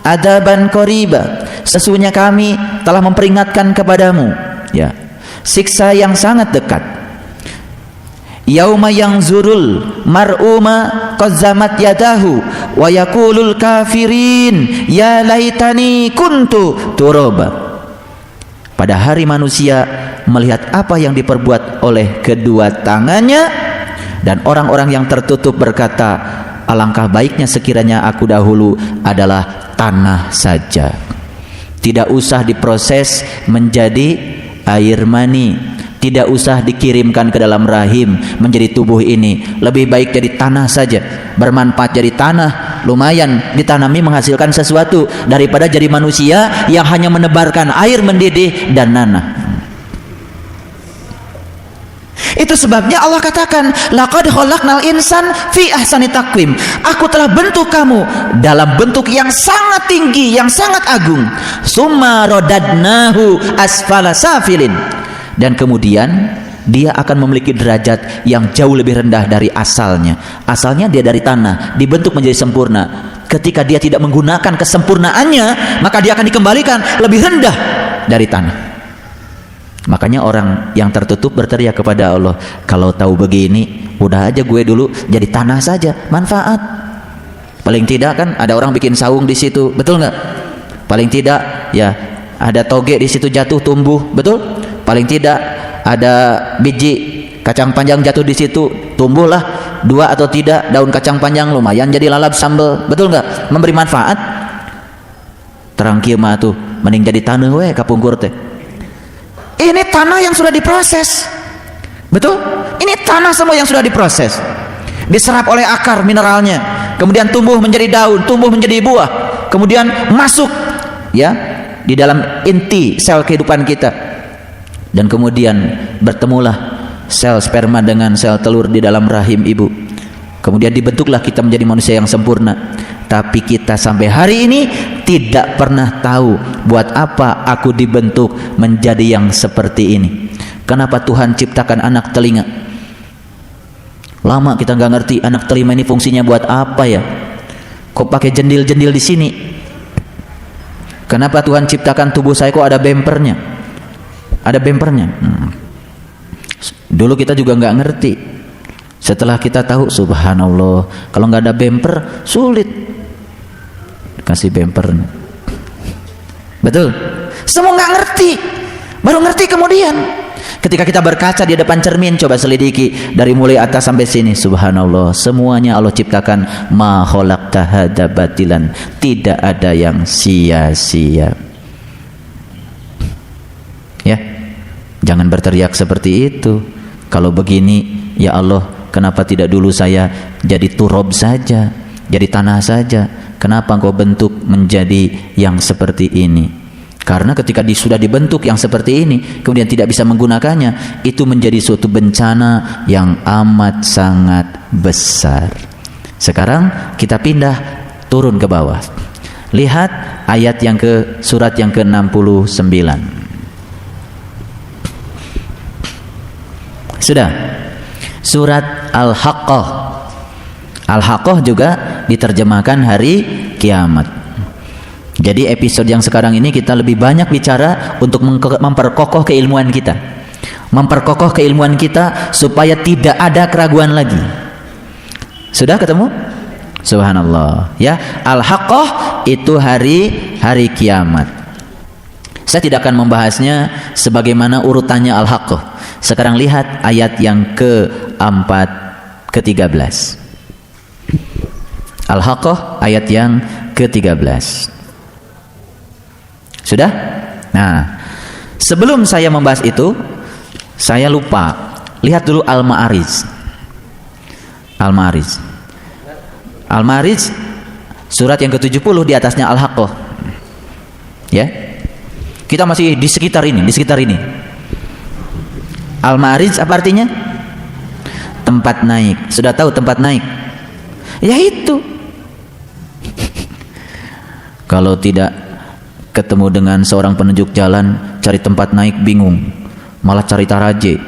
adaban qariba. Sesungguhnya kami telah memperingatkan kepadamu, ya, siksa yang sangat dekat. Yauma yanzurul mar'uma qazzamat yadahu wa yaqulul kafirin ya laitani kuntu turaba. Pada hari manusia melihat apa yang diperbuat oleh kedua tangannya, dan orang-orang yang tertutup berkata, alangkah baiknya sekiranya aku dahulu adalah tanah saja, tidak usah diproses menjadi air mani, tidak usah dikirimkan ke dalam rahim menjadi tubuh ini. Lebih baik jadi tanah saja, bermanfaat jadi tanah, lumayan ditanami menghasilkan sesuatu, daripada jadi manusia yang hanya menebarkan air mendidih dan nanah. Itu sebabnya Allah katakan, laqad khalaqnal insan fi ahsani taqwim. Aku telah bentuk kamu dalam bentuk yang sangat tinggi, yang sangat agung. Summa radadnahu asfala safilin. Dan kemudian dia akan memiliki derajat yang jauh lebih rendah dari asalnya. Asalnya dia dari tanah, dibentuk menjadi sempurna. Ketika dia tidak menggunakan kesempurnaannya, maka dia akan dikembalikan lebih rendah dari tanah. Makanya orang yang tertutup berteriak kepada Allah, kalau tahu begini, udah aja gue dulu jadi tanah saja, manfaat. Paling tidak kan ada orang bikin saung di situ, betul nggak? Paling tidak ya ada toge di situ jatuh tumbuh, betul? Paling tidak ada biji kacang panjang jatuh di situ, tumbuhlah 2 atau tidak daun kacang panjang, lumayan jadi lalap sambal, betul nggak? Memberi manfaat. Terang kieu mah tuh mending jadi tanah we kapungkur teh. Ini tanah yang sudah diproses, betul? Ini tanah semua yang sudah diproses, diserap oleh akar mineralnya, kemudian tumbuh menjadi daun, tumbuh menjadi buah, kemudian masuk ya di dalam inti sel kehidupan kita, dan kemudian bertemulah sel sperma dengan sel telur di dalam rahim ibu. Kemudian dibentuklah kita menjadi manusia yang sempurna. Tapi kita sampai hari ini tidak pernah tahu buat apa aku dibentuk menjadi yang seperti ini. Kenapa Tuhan ciptakan anak telinga? Lama kita nggak ngerti anak telinga ini fungsinya buat apa ya? Kok pakai jendil-jendil di sini? Kenapa Tuhan ciptakan tubuh saya kok ada bempernya? Ada bempernya. Dulu kita juga nggak ngerti. Setelah kita tahu, subhanallah, kalau nggak ada bemper sulit kasih bemper. Betul? Semua nggak ngerti, baru ngerti kemudian. Ketika kita berkaca di depan cermin, coba selidiki dari mulai atas sampai sini, subhanallah, semuanya Allah ciptakan ma khalaqta hadza batilan, tidak ada yang sia-sia. Ya, jangan berteriak seperti itu. Kalau begini, ya Allah, kenapa tidak dulu saya jadi turab saja, jadi tanah saja? Kenapa engkau bentuk menjadi yang seperti ini? Karena ketika sudah dibentuk yang seperti ini, kemudian tidak bisa menggunakannya, itu menjadi suatu bencana yang amat sangat besar. Sekarang kita pindah turun ke bawah. Lihat ayat yang ke surat yang ke-69. Sudah. Surat Al-Haqqah. Al-Haqqah juga diterjemahkan hari kiamat. Jadi episode yang sekarang ini kita lebih banyak bicara untuk memperkokoh keilmuan kita. Memperkokoh keilmuan kita supaya tidak ada keraguan lagi. Sudah ketemu? Subhanallah. Ya, Al-Haqqah itu hari kiamat. Saya tidak akan membahasnya sebagaimana urutannya Al-Haqqah. Sekarang lihat ayat yang ke-13. Al-Haqqah ayat yang ke-13. Sudah? Nah, sebelum saya membahas itu, saya lupa. Lihat dulu Al-Ma'arij. Al-Ma'arij. Al-Ma'arij surat yang ke-70 di atasnya Al-Haqqah. Ya. Kita masih di sekitar ini, Al-Ma'arij apa artinya? Tempat naik. Sudah tahu tempat naik? Ya itu. Kalau tidak ketemu dengan seorang penunjuk jalan, cari tempat naik bingung, malah cari taraje.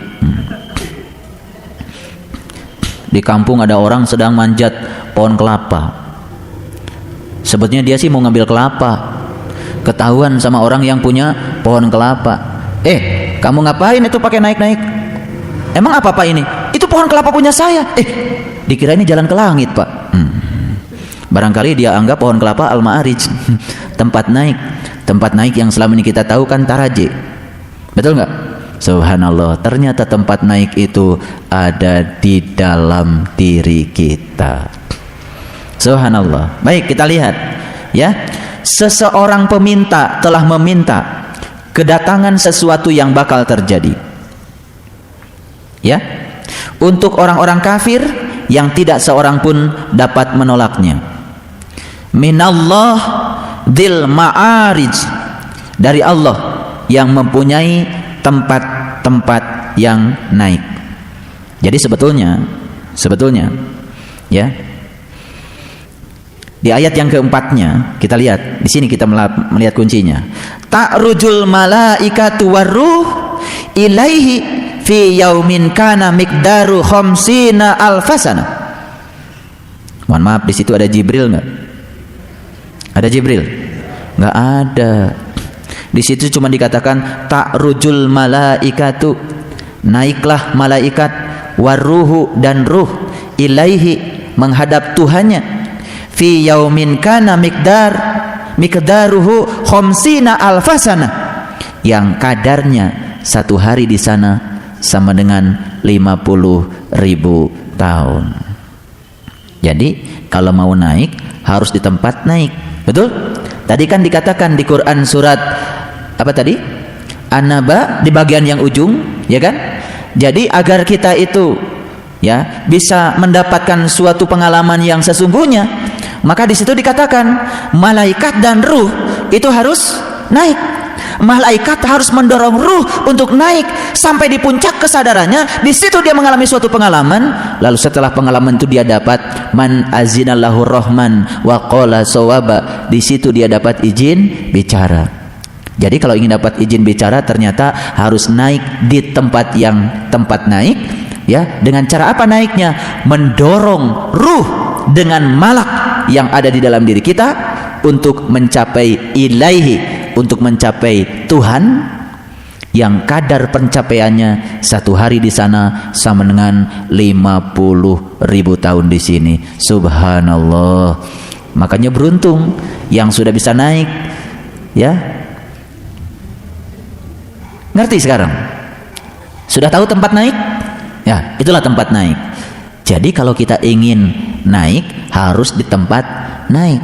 Di kampung ada orang sedang manjat pohon kelapa. Sebetulnya dia sih mau ngambil kelapa. Ketahuan sama orang yang punya pohon kelapa. Kamu ngapain itu pakai naik-naik? Emang apa ini? Itu pohon kelapa punya saya. Dikira ini jalan ke langit, Pak. Barangkali dia anggap pohon kelapa Al-Ma'arij, tempat naik. Tempat naik yang selama ini kita tahu kan taraje. Betul nggak? Subhanallah, ternyata tempat naik itu ada di dalam diri kita. Subhanallah. Baik, kita lihat ya. Seseorang peminta telah meminta kedatangan sesuatu yang bakal terjadi. Ya. Untuk orang-orang kafir yang tidak seorang pun dapat menolaknya. Minallah dzil ma'arij, dari Allah yang mempunyai tempat-tempat yang naik. Jadi sebetulnya ya, di ayat yang keempatnya kita lihat di sini, kita melihat kuncinya. Ta'rujul malaikatu waruh ilaihi fi yaumin kana miqdaru khamsina alfasana. Mohon maaf, di situ ada Jibril nggak? Ada Jibril? Nggak ada. Di situ cuma dikatakan ta'rujul malaikatu, naiklah malaikat, waruhu dan ruh, ilaihi menghadap Tuhannya, fi yaumin kana miqdaruhu khamsina alfasana, yang kadarnya satu hari di sana sama dengan 50.000 tahun. Jadi kalau mau naik harus di tempat naik, betul? Tadi kan dikatakan di Quran surat apa tadi? An-Naba di bagian yang ujung, ya kan? Jadi agar kita itu ya bisa mendapatkan suatu pengalaman yang sesungguhnya, maka di situ dikatakan malaikat dan ruh itu harus naik. Malaikat harus mendorong ruh untuk naik sampai di puncak kesadarannya. Di situ dia mengalami suatu pengalaman. Lalu setelah pengalaman itu dia dapat man azinallahu rahman wa qala sawaba. Di situ dia dapat izin bicara. Jadi kalau ingin dapat izin bicara ternyata harus naik di tempat yang tempat naik, ya. Dengan cara apa naiknya? Mendorong ruh dengan malak yang ada di dalam diri kita untuk mencapai ilaihi, untuk mencapai Tuhan yang kadar pencapaiannya satu hari di sana sama dengan 50.000 tahun di sini. Subhanallah. Makanya beruntung yang sudah bisa naik, ya. Ngerti sekarang? Sudah tahu tempat naik? Ya, itulah tempat naik. Jadi kalau kita ingin naik harus di tempat naik.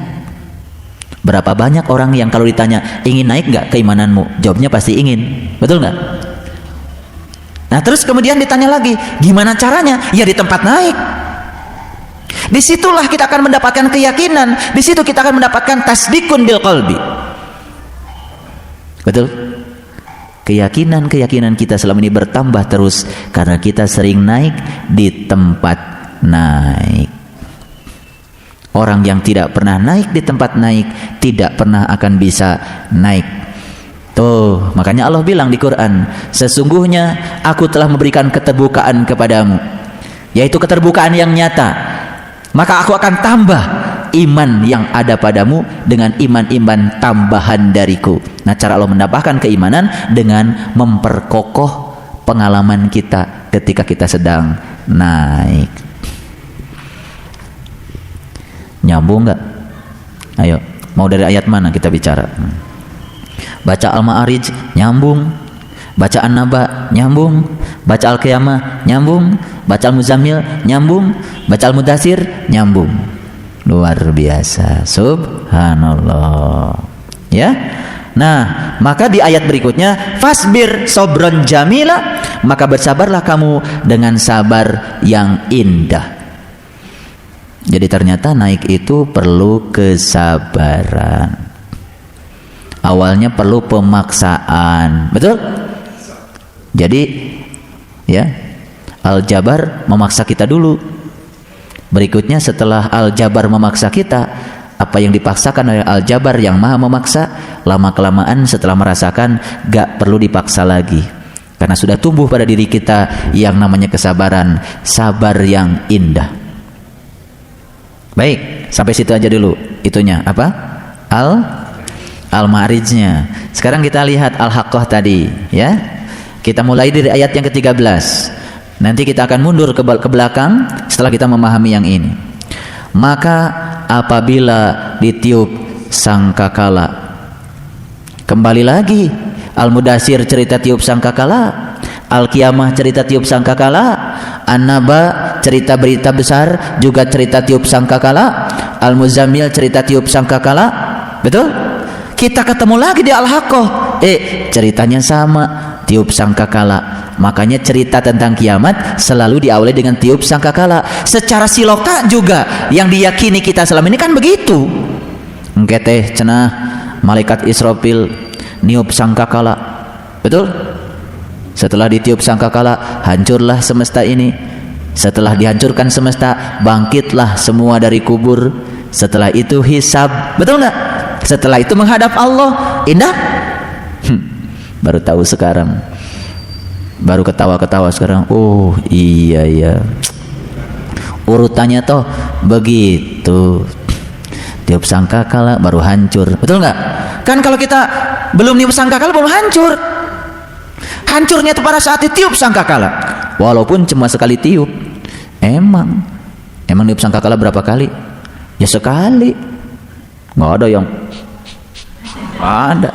Berapa banyak orang yang kalau ditanya ingin naik nggak keimananmu, jawabnya pasti ingin, betul nggak? Nah terus kemudian ditanya lagi, gimana caranya? Ya di tempat naik. Disitulah kita akan mendapatkan keyakinan, di situ kita akan mendapatkan tasdikun bil qalbi, betul? Keyakinan kita selama ini bertambah terus karena kita sering naik di tempat naik. Orang yang tidak pernah naik di tempat naik tidak pernah akan bisa naik. Tuh, makanya Allah bilang di Quran, sesungguhnya aku telah memberikan keterbukaan kepadamu, yaitu keterbukaan yang nyata. Maka aku akan tambah iman yang ada padamu dengan iman-iman tambahan dariku. Nah, cara Allah menambahkan keimanan dengan memperkokoh pengalaman kita ketika kita sedang naik. Nyambung nggak? Ayo, mau dari ayat mana kita bicara? Baca Al-Ma'arij nyambung, baca An-Naba nyambung, baca Al-Qiyamah nyambung, baca Al-Muzammil nyambung, baca Al-Mudaththir nyambung. Luar biasa, subhanallah, ya. Nah, maka di ayat berikutnya fasbir sobron jamila, maka bersabarlah kamu dengan sabar yang indah. Jadi ternyata naik itu perlu kesabaran. Awalnya perlu pemaksaan, betul? Jadi ya, Al-Jabar memaksa kita dulu. Berikutnya setelah Al-Jabar memaksa kita, apa yang dipaksakan oleh Al-Jabar yang maha memaksa, lama-kelamaan setelah merasakan gak perlu dipaksa lagi, karena sudah tumbuh pada diri kita yang namanya kesabaran, sabar yang indah. Baik, sampai situ aja dulu. Itunya apa? Al-Ma'rijnya. Sekarang kita lihat Al-Haqqah tadi, ya. Kita mulai dari ayat yang ke-13. Nanti kita akan mundur ke belakang setelah kita memahami yang ini. Maka apabila ditiup sangkakala, kembali lagi Al-Mudaththir cerita tiup sangkakala, Al-Qiyamah cerita tiup sangkakala, An-Naba cerita berita besar juga cerita tiup sangkakala, Al-Muzammil cerita tiup sangkakala, betul? Kita ketemu lagi di Al-Haqqah, ceritanya sama, tiup sangkakala. Makanya cerita tentang kiamat selalu diawali dengan tiup sangkakala. Secara siloka juga yang diyakini kita selama ini kan begitu. Engketeh cenah malaikat Israfil niup sangkakala, betul? Setelah ditiup sangkakala, hancurlah semesta ini. Setelah dihancurkan semesta, bangkitlah semua dari kubur. Setelah itu hisab, betul nggak? Setelah itu menghadap Allah. Indah? Baru tahu sekarang. Baru ketawa-ketawa sekarang. Oh iya ya, urutannya toh begitu. Tiup sangkakala baru hancur, betul nggak? Kan kalau kita belum niup sangkakala belum hancur. Hancurnya itu pada saat ditiup sangkakala, walaupun cuma sekali tiup. Emang niup sangkakala berapa kali? Ya sekali. Nggak ada yang ada.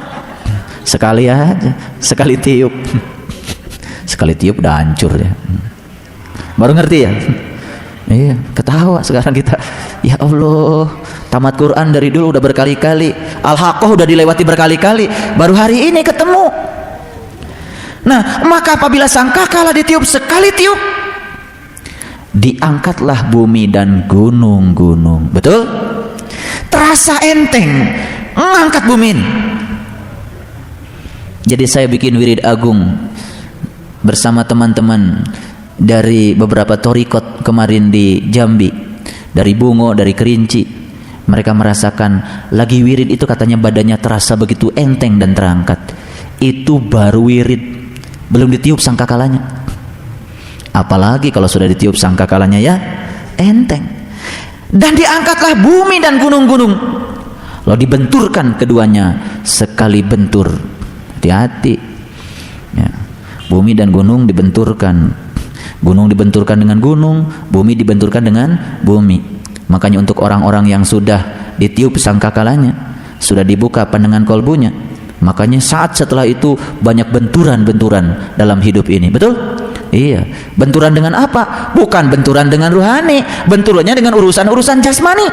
Sekali aja, sekali tiup. Sekali tiup udah hancur ya. Baru ngerti ya? Iya, ketawa sekarang kita. Ya Allah, tamat Quran dari dulu udah berkali-kali, Al-Haqqah udah dilewati berkali-kali, baru hari ini ketemu. Nah, maka apabila sangkakala ditiup sekali tiup, diangkatlah bumi dan gunung-gunung. Betul? Terasa enteng mengangkat bumi ini. Jadi saya bikin wirid agung bersama teman-teman dari beberapa torikot kemarin di Jambi, dari Bungo, dari Kerinci. Mereka merasakan lagi wirid itu katanya badannya terasa begitu enteng dan terangkat. Itu baru wirid, belum ditiup sangkakalanya. Apalagi kalau sudah ditiup sangkakalanya ya enteng. Dan diangkatlah bumi dan gunung-gunung, lalu dibenturkan keduanya sekali bentur. Hati-hati ya. Bumi dan gunung dibenturkan, gunung dibenturkan dengan gunung, bumi dibenturkan dengan bumi. Makanya untuk orang-orang yang sudah ditiup sangkakalanya, sudah dibuka pandangan kolbunya, makanya saat setelah itu banyak benturan-benturan dalam hidup ini. Betul? Iya. Benturan dengan apa? Bukan benturan dengan ruhani, benturannya dengan urusan-urusan jasmani.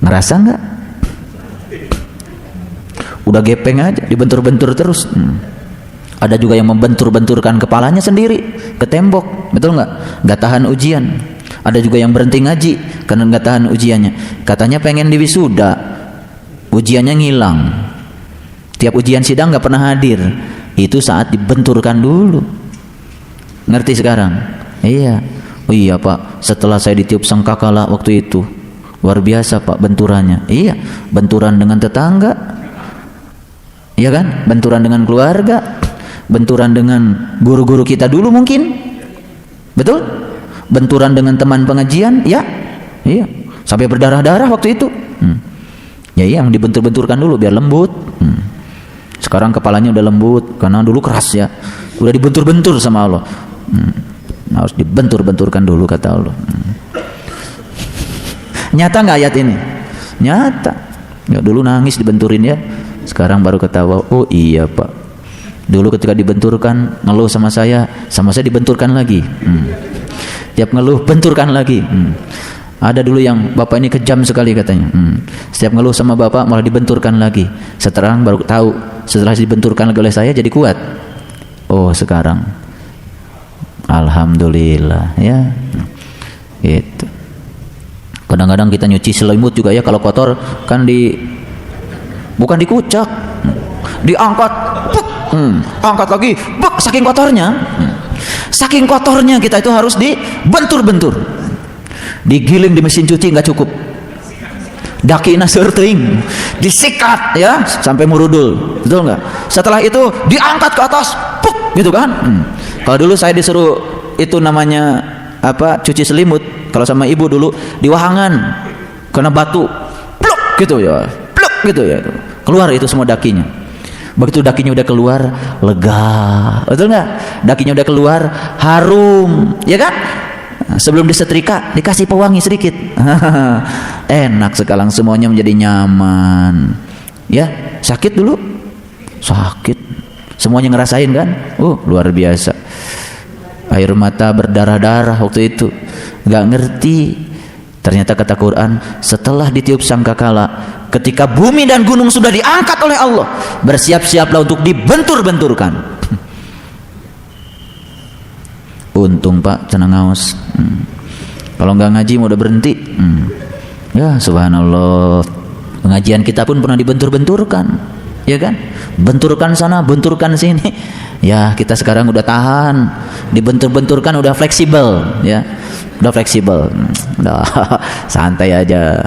Ngerasa nggak? Udah gepeng aja, dibentur-bentur terus. Ada juga yang membentur-benturkan kepalanya sendiri ke tembok, betul nggak? Nggak tahan ujian. Ada juga yang berhenti ngaji karena nggak tahan ujiannya. Katanya pengen diwisuda, ujiannya ngilang. Tiap ujian sidang nggak pernah hadir. Itu saat dibenturkan dulu. Ngerti sekarang? Iya. Oh iya Pak, setelah saya ditiup sangkakala waktu itu, luar biasa Pak benturannya. Iya, benturan dengan tetangga, iya kan? Benturan dengan keluarga, benturan dengan guru-guru kita dulu mungkin, betul? Benturan dengan teman pengajian, ya, iya, sampai berdarah-darah waktu itu. Ya iya, yang dibentur-benturkan dulu biar lembut. Sekarang kepalanya udah lembut karena dulu keras ya, udah dibentur-bentur sama Allah. Harus dibentur-benturkan dulu kata Allah. Nyata nggak ayat ini? Nyata. Ya dulu nangis dibenturin ya, sekarang baru ketawa. Oh iya Pak, dulu ketika dibenturkan ngeluh sama saya dibenturkan lagi. Tiap ngeluh benturkan lagi. Ada dulu yang bapak ini kejam sekali katanya. Setiap ngeluh sama bapak malah dibenturkan lagi. Sekarang baru tahu, setelah dibenturkan lagi oleh saya jadi kuat. Oh sekarang alhamdulillah ya. Gitu. Kadang-kadang kita nyuci selimut juga ya, kalau kotor kan bukan dikucak, diangkat, angkat lagi, saking kotornya. Saking kotornya kita itu harus dibentur-bentur, digiling di mesin cuci nggak cukup, dakina serting, disikat ya sampai murudul, betul nggak? Setelah itu diangkat ke atas, gitu kan? Kalau dulu saya disuruh itu namanya apa? Cuci selimut. Kalau sama ibu dulu di wahangan, kena batu, pluk gitu ya, pluk gitu ya, keluar itu semua dakinya. Begitu dakinya udah keluar, lega, betul nggak? Dakinya udah keluar, harum, ya kan? Nah, sebelum disetrika, dikasih pewangi sedikit, enak sekarang semuanya menjadi nyaman. Ya, sakit dulu, sakit, semuanya ngerasain kan? Luar biasa. Air mata berdarah-darah waktu itu, nggak ngerti. Ternyata kata Quran, setelah ditiup sangkakala, ketika bumi dan gunung sudah diangkat oleh Allah, bersiap-siaplah untuk dibentur-benturkan. Untung Pak cenang ngaos. Kalau nggak ngaji mau udah berhenti. Ya subhanallah, pengajian kita pun pernah dibentur-benturkan, ya kan? Benturkan sana, benturkan sini. Ya kita sekarang udah tahan, dibentur-benturkan udah fleksibel, ya. Udah fleksibel, udah santai aja.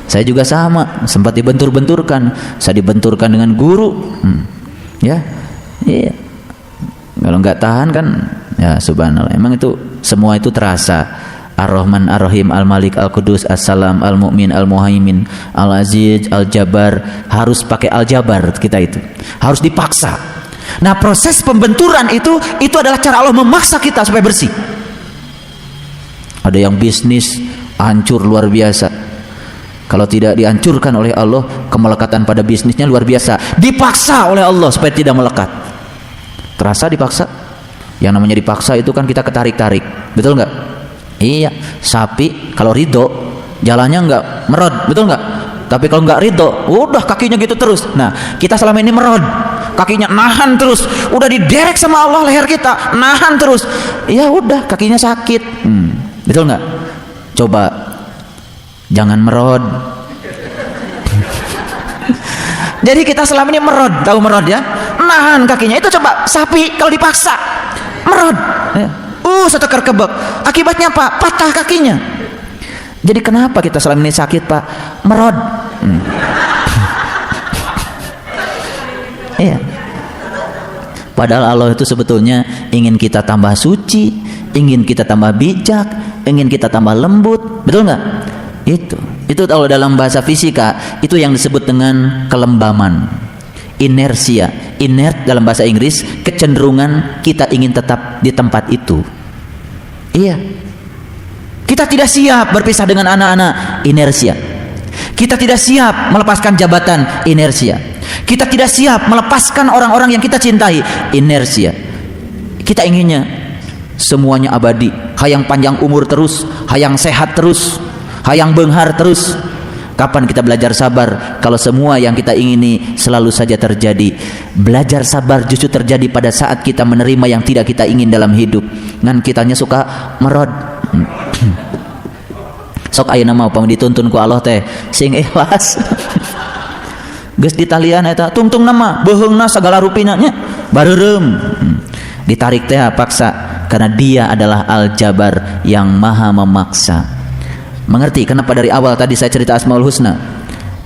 Saya juga sama, sempat dibentur-benturkan. Saya dibenturkan dengan guru, ya, iya. Kalau nggak tahan kan ya subhanallah. Emang itu semua itu terasa. Ar-Rahman, Ar-Rahim, Al-Malik, Al-Qudus, As-Salam, Al-Mu'min, Al-Muhaimin, Al-Aziz, Al-Jabar. Harus pakai Al-Jabar kita itu. Harus dipaksa. Nah, proses pembenturan itu adalah cara Allah memaksa kita supaya bersih. Ada yang bisnis hancur luar biasa. Kalau tidak dihancurkan oleh Allah, kemelekatan pada bisnisnya luar biasa. Dipaksa oleh Allah supaya tidak melekat. Terasa dipaksa? Yang namanya dipaksa itu kan kita ketarik-tarik. Betul nggak? Iya, sapi kalau ridho jalannya nggak merod, betul nggak? Tapi kalau nggak ridho, udah kakinya gitu terus. Nah, kita selama ini merod, kakinya nahan terus, udah diderek sama Allah leher kita, nahan terus. Ya udah, kakinya sakit. Betul nggak? Coba jangan merod. Jadi kita selama ini merod, tahu merod ya? Nahan kakinya. Itu coba sapi kalau dipaksa merod. Ya. Setekar kebak. Akibatnya apa? Patah kakinya. Jadi kenapa kita selama ini sakit, Pak? Merod. Iya. Padahal Allah itu sebetulnya ingin kita tambah suci, ingin kita tambah bijak, ingin kita tambah lembut. Betul nggak? Itu kalau dalam bahasa fisika itu yang disebut dengan kelembaman, inersia. Inert dalam bahasa Inggris kecenderungan kita ingin tetap di tempat itu. Iya. Kita tidak siap berpisah dengan anak-anak, inersia. Kita tidak siap melepaskan jabatan, inersia. Kita tidak siap melepaskan orang-orang yang kita cintai, inersia. Kita inginnya semuanya abadi, hayang panjang umur terus, hayang sehat terus, hayang benghar terus. Kapan kita belajar sabar kalau semua yang kita ingini selalu saja terjadi? Belajar sabar justru terjadi pada saat kita menerima yang tidak kita ingin dalam hidup. Ngan kitanya suka merod. Sok ayeuna mah upami dituntun ku Allah teh sing ikhlas. Geus ditalian eta tungtung nama beheungna sagala rupina nya bareureum. Ditarik teh paksa karena dia adalah Al-Jabar yang maha memaksa. Mengerti kenapa dari awal tadi saya cerita Asmaul Husna?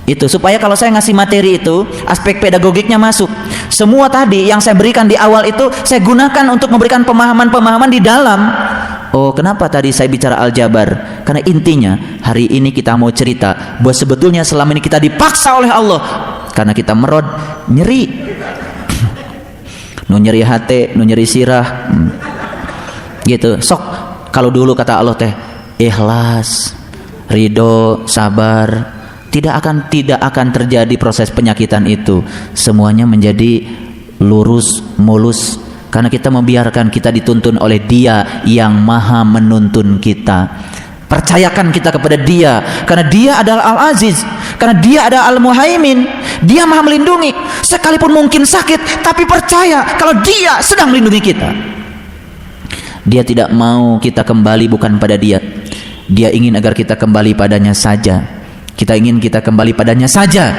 Itu supaya kalau saya ngasih materi itu aspek pedagogiknya masuk. Semua tadi yang saya berikan di awal itu saya gunakan untuk memberikan pemahaman-pemahaman di dalam. Oh, kenapa tadi saya bicara Al-Jabar? Karena intinya hari ini kita mau cerita bahwa sebetulnya selama ini kita dipaksa oleh Allah karena kita merod, nyeri. Nu nyeri hati, nu nyeri sirah. Gitu. Sok kalau dulu kata Allah teh ikhlas, ridho, sabar, tidak akan terjadi proses penyakitan itu. Semuanya menjadi lurus, mulus karena kita membiarkan kita dituntun oleh Dia yang maha menuntun kita. Percayakan kita kepada Dia karena Dia adalah Al-Aziz, karena Dia adalah Al-Muhaimin. Dia maha melindungi sekalipun mungkin sakit, tapi percaya kalau Dia sedang melindungi kita. Dia tidak mau kita kembali bukan pada Dia. Dia ingin agar kita kembali padanya saja. Kita ingin kita kembali padanya saja.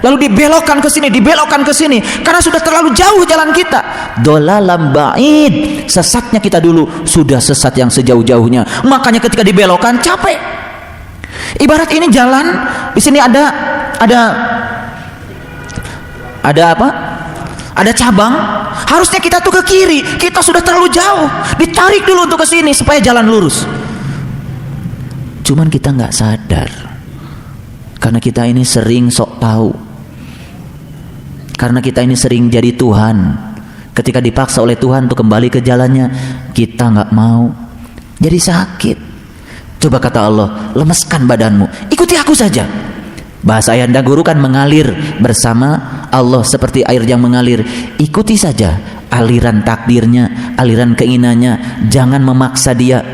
Lalu dibelokkan ke sini, dibelokkan ke sini karena sudah terlalu jauh jalan kita. Dolalam ba'id. Sesatnya kita dulu sudah sesat yang sejauh-jauhnya. Makanya ketika dibelokkan capek. Ibarat ini jalan, di sini ada apa? Ada cabang. Harusnya kita tuh ke kiri. Kita sudah terlalu jauh. Ditarik dulu untuk ke sini supaya jalan lurus. Cuman kita nggak sadar karena kita ini sering sok tahu, karena kita ini sering jadi Tuhan. Ketika dipaksa oleh Tuhan untuk kembali ke jalannya, kita nggak mau, jadi sakit. Coba kata Allah, lemeskan badanmu, ikuti aku saja. Bahasa Ayanda Guru kan mengalir bersama Allah seperti air yang mengalir. Ikuti saja aliran takdirnya, aliran keinginannya, jangan memaksa Dia.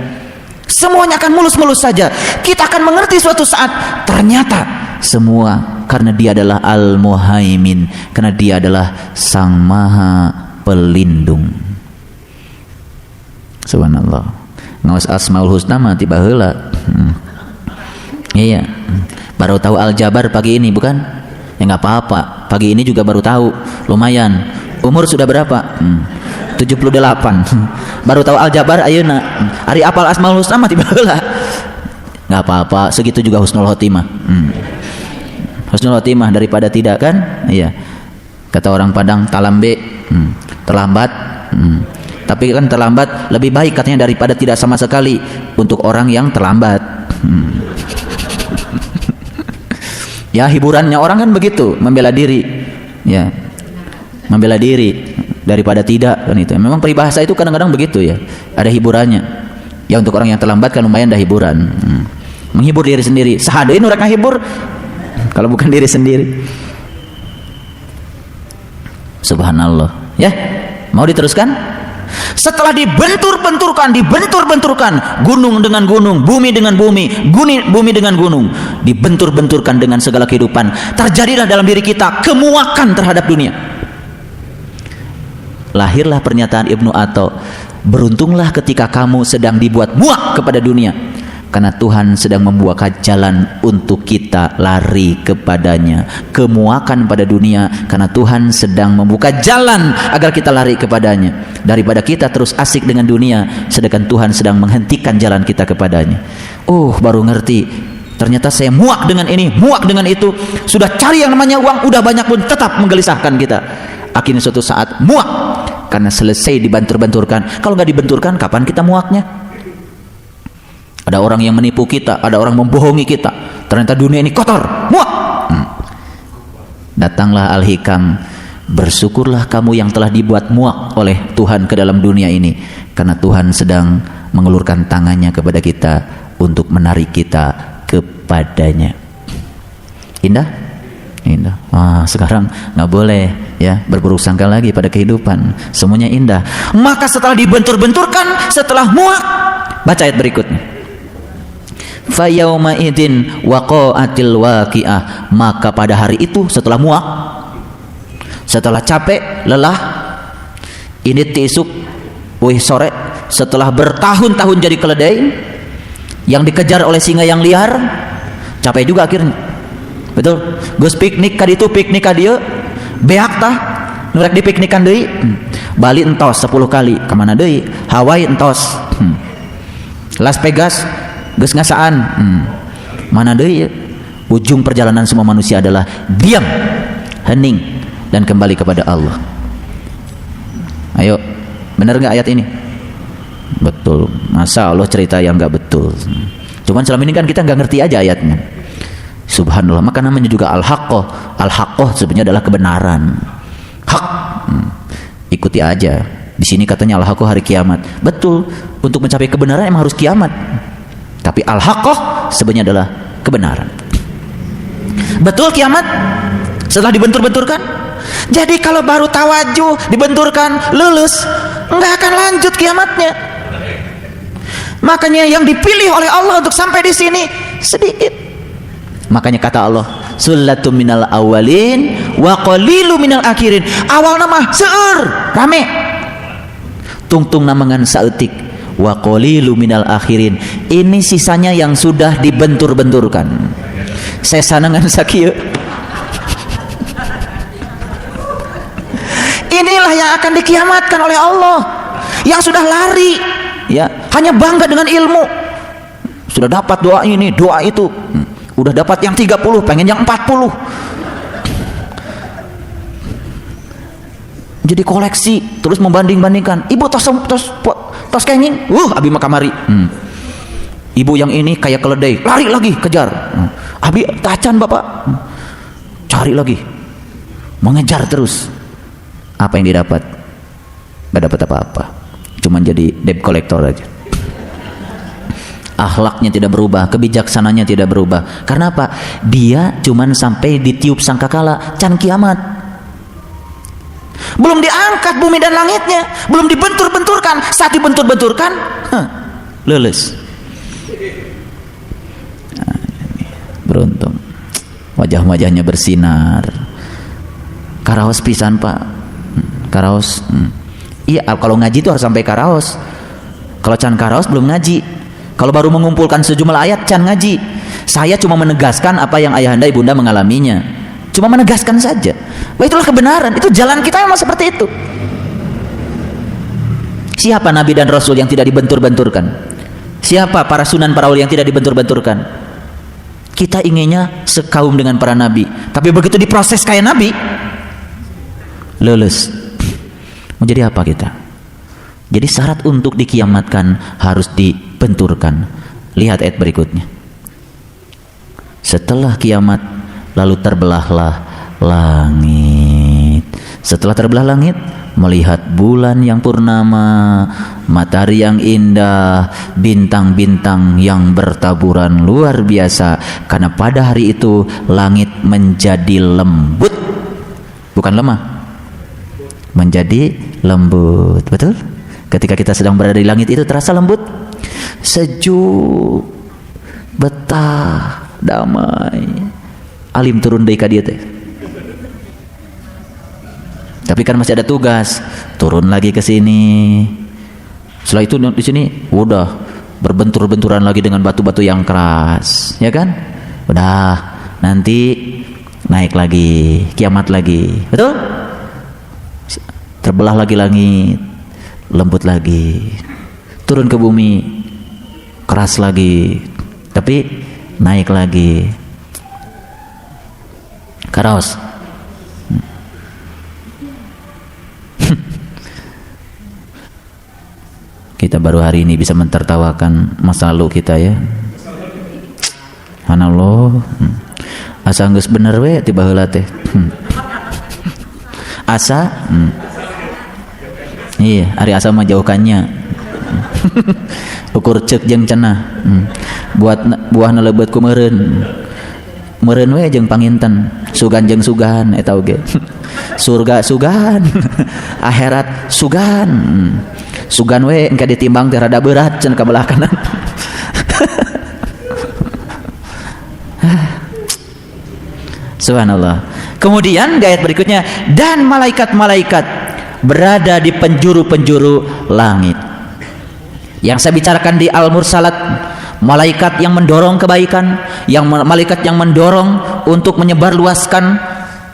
Semuanya akan mulus-mulus saja. Kita akan mengerti suatu saat ternyata semua karena Dia adalah Al-Muhaimin, karena Dia adalah Sang Maha Pelindung. Subhanallah. Ngawas Asmaul Husna mah tiba heula. Iya. Baru tahu Al-Jabar pagi ini bukan? Ya enggak apa-apa. Pagi ini juga baru tahu. Lumayan. Umur sudah berapa? 78. Baru tahu Al-Jabar ayeuna. Ari apal Asmaul Husna mah tiba heula. Enggak apa-apa, segitu juga husnul khotimah. Husnul khotimah daripada tidak kan? Iya. Kata orang Padang talambe, terlambat. Tapi kan terlambat lebih baik katanya daripada tidak sama sekali untuk orang yang terlambat. Ya, hiburannya orang kan begitu, membela diri. Ya, membela diri daripada tidak kan itu. Memang peribahasa itu kadang-kadang begitu ya. Ada hiburannya. Ya untuk orang yang terlambat kan lumayan ada hiburan. Menghibur diri sendiri. Sahadeun urang ngahibur kalau bukan diri sendiri. Subhanallah. Ya, mau diteruskan? Setelah dibentur-benturkan, gunung dengan gunung, bumi dengan bumi, bumi dengan gunung, dibentur-benturkan dengan segala kehidupan, terjadilah dalam diri kita kemuakan terhadap dunia. Lahirlah pernyataan Ibnu Atha, beruntunglah ketika kamu sedang dibuat muak kepada dunia, karena Tuhan sedang membuka jalan untuk kita lari kepadanya. Kemuakan pada dunia karena Tuhan sedang membuka jalan agar kita lari kepadanya, daripada kita terus asik dengan dunia sedangkan Tuhan sedang menghentikan jalan kita kepadanya. Baru ngerti, ternyata saya muak dengan ini, muak dengan itu. Sudah cari yang namanya uang, udah banyak pun tetap menggelisahkan kita. Akhirnya suatu saat muak karena selesai dibentur-benturkan. Kalau nggak dibenturkan, kapan kita muaknya? Ada orang yang menipu kita, ada orang membohongi kita. Ternyata dunia ini kotor, muak. Datanglah Al-Hikam, bersyukurlah kamu yang telah dibuat muak oleh Tuhan ke dalam dunia ini, karena Tuhan sedang mengulurkan tangannya kepada kita untuk menarik kita kepadanya. Indah? Indah. Sekarang nggak boleh ya berburuk sangka lagi pada kehidupan. Semuanya indah. Maka setelah dibentur-benturkan, setelah muak, baca ayat berikutnya. Fa yauma idzin waqa'atil waqi'ah, maka pada hari itu setelah muak, setelah capek, lelah, ini tisuk, sore, setelah bertahun-tahun jadi keledai yang dikejar oleh singa yang liar, capek juga akhirnya. Betul? Gus piknik kaditu, piknik kadieu, beak tah, nurek dipiknikan deui. Bali entos 10 kali, kemana deui? Hawaii entos. Las Vegas geus ngasaan. Mana deui? Ujung perjalanan semua manusia adalah diam, hening, dan kembali kepada Allah. Ayo, benar nggak ayat ini? Betul. Masa Allah cerita yang nggak betul? Cuman selama ini kan kita nggak ngerti aja ayatnya. Subhanallah. Maka namanya juga al-haqqah. Al-haqqah sebenarnya adalah kebenaran. Hak. Ikuti aja. Di sini katanya al-haqqah hari kiamat. Betul. Untuk mencapai kebenaran emang harus kiamat. Tapi al-haqqah sebenarnya adalah kebenaran. Betul kiamat setelah dibentur-benturkan. Jadi kalau baru tawajuh, dibenturkan, lulus, nggak akan lanjut kiamatnya. Makanya yang dipilih oleh Allah untuk sampai di sini sedikit. Makanya kata Allah, sullatum minal awalin wa qalilu minal akhirin. Awal nama seueur rame, tungtung namangan saeutik, wa qalilu minal akhirin. Ini sisanya yang sudah dibentur-benturkan. Sesanangan sakieu. Inilah yang akan dikiamatkan oleh Allah, yang sudah lari ya, hanya bangga dengan ilmu. Sudah dapat doa ini, doa itu. Udah dapat yang 30, pengen yang 40. Jadi koleksi, terus membanding-bandingkan. Ibu tos kenging, abi mah kamari. Ibu yang ini kayak keledai, lari lagi kejar. Abi tacan bapak, cari lagi, mengejar terus. Apa yang didapat? Gak dapat apa-apa, cuman jadi debt collector aja. Akhlaknya tidak berubah, kebijaksananya tidak berubah. Karena apa? Dia cuman sampai ditiup sangkakala, can kiamat. Belum diangkat bumi dan langitnya, belum dibentur-benturkan. Saat dibentur-benturkan, lulus. Beruntung, wajah-wajahnya bersinar. Karaos pisan pak, karaos. Iya, kalau ngaji itu harus sampai karaos. Kalau can karaos belum ngaji. Kalau baru mengumpulkan sejumlah ayat can ngaji. Saya cuma menegaskan apa yang ayahanda ibunda mengalaminya. Cuma menegaskan saja. Itulah kebenaran. Itu jalan kita memang seperti itu. Siapa nabi dan rasul yang tidak dibentur-benturkan? Siapa para sunan para wali yang tidak dibentur-benturkan? Kita inginnya sekaum dengan para nabi. Tapi begitu diproses kayak nabi, lulus. Mau jadi apa kita? Jadi syarat untuk dikiamatkan harus dibenturkan. Lihat ayat berikutnya. Setelah kiamat lalu terbelahlah langit. Setelah terbelah langit, melihat bulan yang purnama, matahari yang indah, bintang-bintang yang bertaburan luar biasa. Karena pada hari itu langit menjadi lembut, bukan lemah, menjadi lembut. Betul? Ketika kita sedang berada di langit itu terasa lembut, sejuk, betah, damai. Alim turun dari dia teh. Tapi kan masih ada tugas, turun lagi ke sini. Setelah itu di sini udah berbentur-benturan lagi dengan batu-batu yang keras, ya kan? Udah, nanti naik lagi, kiamat lagi. Betul? Terbelah lagi langit, lembut lagi. Turun ke bumi, keras lagi. Tapi naik lagi. Karos. Kita baru hari ini bisa mentertawakan masa lalu kita ya. Subhanallah. Asa geus bener we ti baheula teh. Asa iya, ari asa mah jauhkannya. Ukur ceuk jeung cenah. Buahna leubeut ku meureun. Meureun we jeung panginten, sugan jeung sugan eta oge. Surga sugan, akhirat sugan. Sugan we engka ditimbang teh rada berat cenah ka belah kanan. Subhanallah. Kemudian ayat berikutnya, dan malaikat-malaikat berada di penjuru-penjuru langit. Yang saya bicarakan di Al-Mursalat, malaikat yang mendorong kebaikan, malaikat yang mendorong untuk menyebarluaskan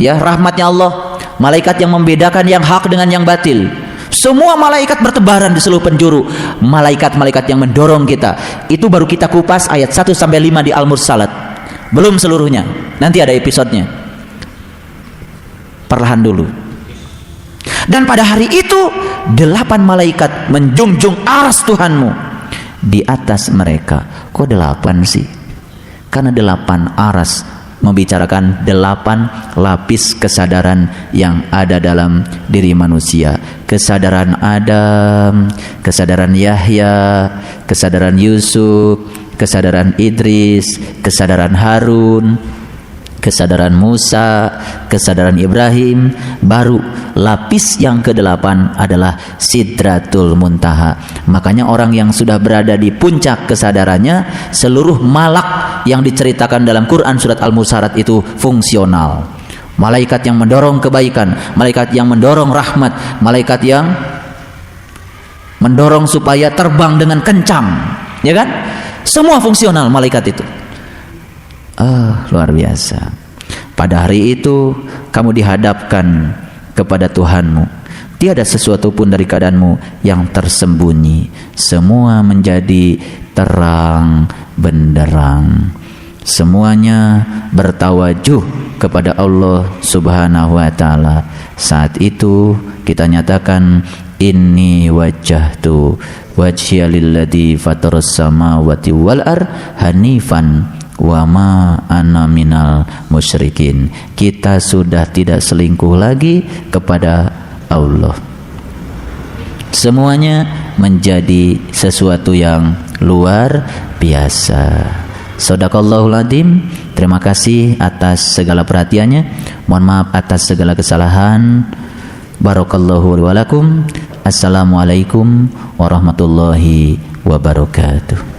ya rahmatnya Allah, malaikat yang membedakan yang hak dengan yang batil. Semua malaikat bertebaran di seluruh penjuru. Malaikat-malaikat yang mendorong kita. Itu baru kita kupas ayat 1-5 di Al-Mursalat. Belum seluruhnya. Nanti ada episodenya. Perlahan dulu. Dan pada hari itu 8 malaikat menjunjung aras Tuhanmu di atas mereka. Kok 8 sih? Karena 8 aras membicarakan 8 lapis kesadaran yang ada dalam diri manusia. Kesadaran Adam, kesadaran Yahya, kesadaran Yusuf, kesadaran Idris, kesadaran Harun, kesadaran Musa, kesadaran Ibrahim. Baru lapis yang ke-8 adalah Sidratul Muntaha. Makanya orang yang sudah berada di puncak kesadarannya, seluruh malak yang diceritakan dalam Quran surat Al-Mursalat itu fungsional. Malaikat yang mendorong kebaikan, malaikat yang mendorong rahmat, malaikat yang mendorong supaya terbang dengan kencang, ya kan? Semua fungsional malaikat itu. Luar biasa. Pada hari itu kamu dihadapkan kepada Tuhanmu. Tiada sesuatu pun dari keadaanmu yang tersembunyi. Semua menjadi terang benderang. Semuanya bertawajuh kepada Allah Subhanahu wa taala. Saat itu kita nyatakan, inni wajjahtu wajhiya lilladzi fataras samawati wal ard hanifan wa ma ana minal musyrikin. Kita sudah tidak selingkuh lagi kepada Allah. Semuanya menjadi sesuatu yang luar biasa. Shadaqallahul adzim. Terima kasih atas segala perhatiannya. Mohon maaf atas segala kesalahan. Barakallahu wa lakum. Assalamualaikum warahmatullahi wabarakatuh.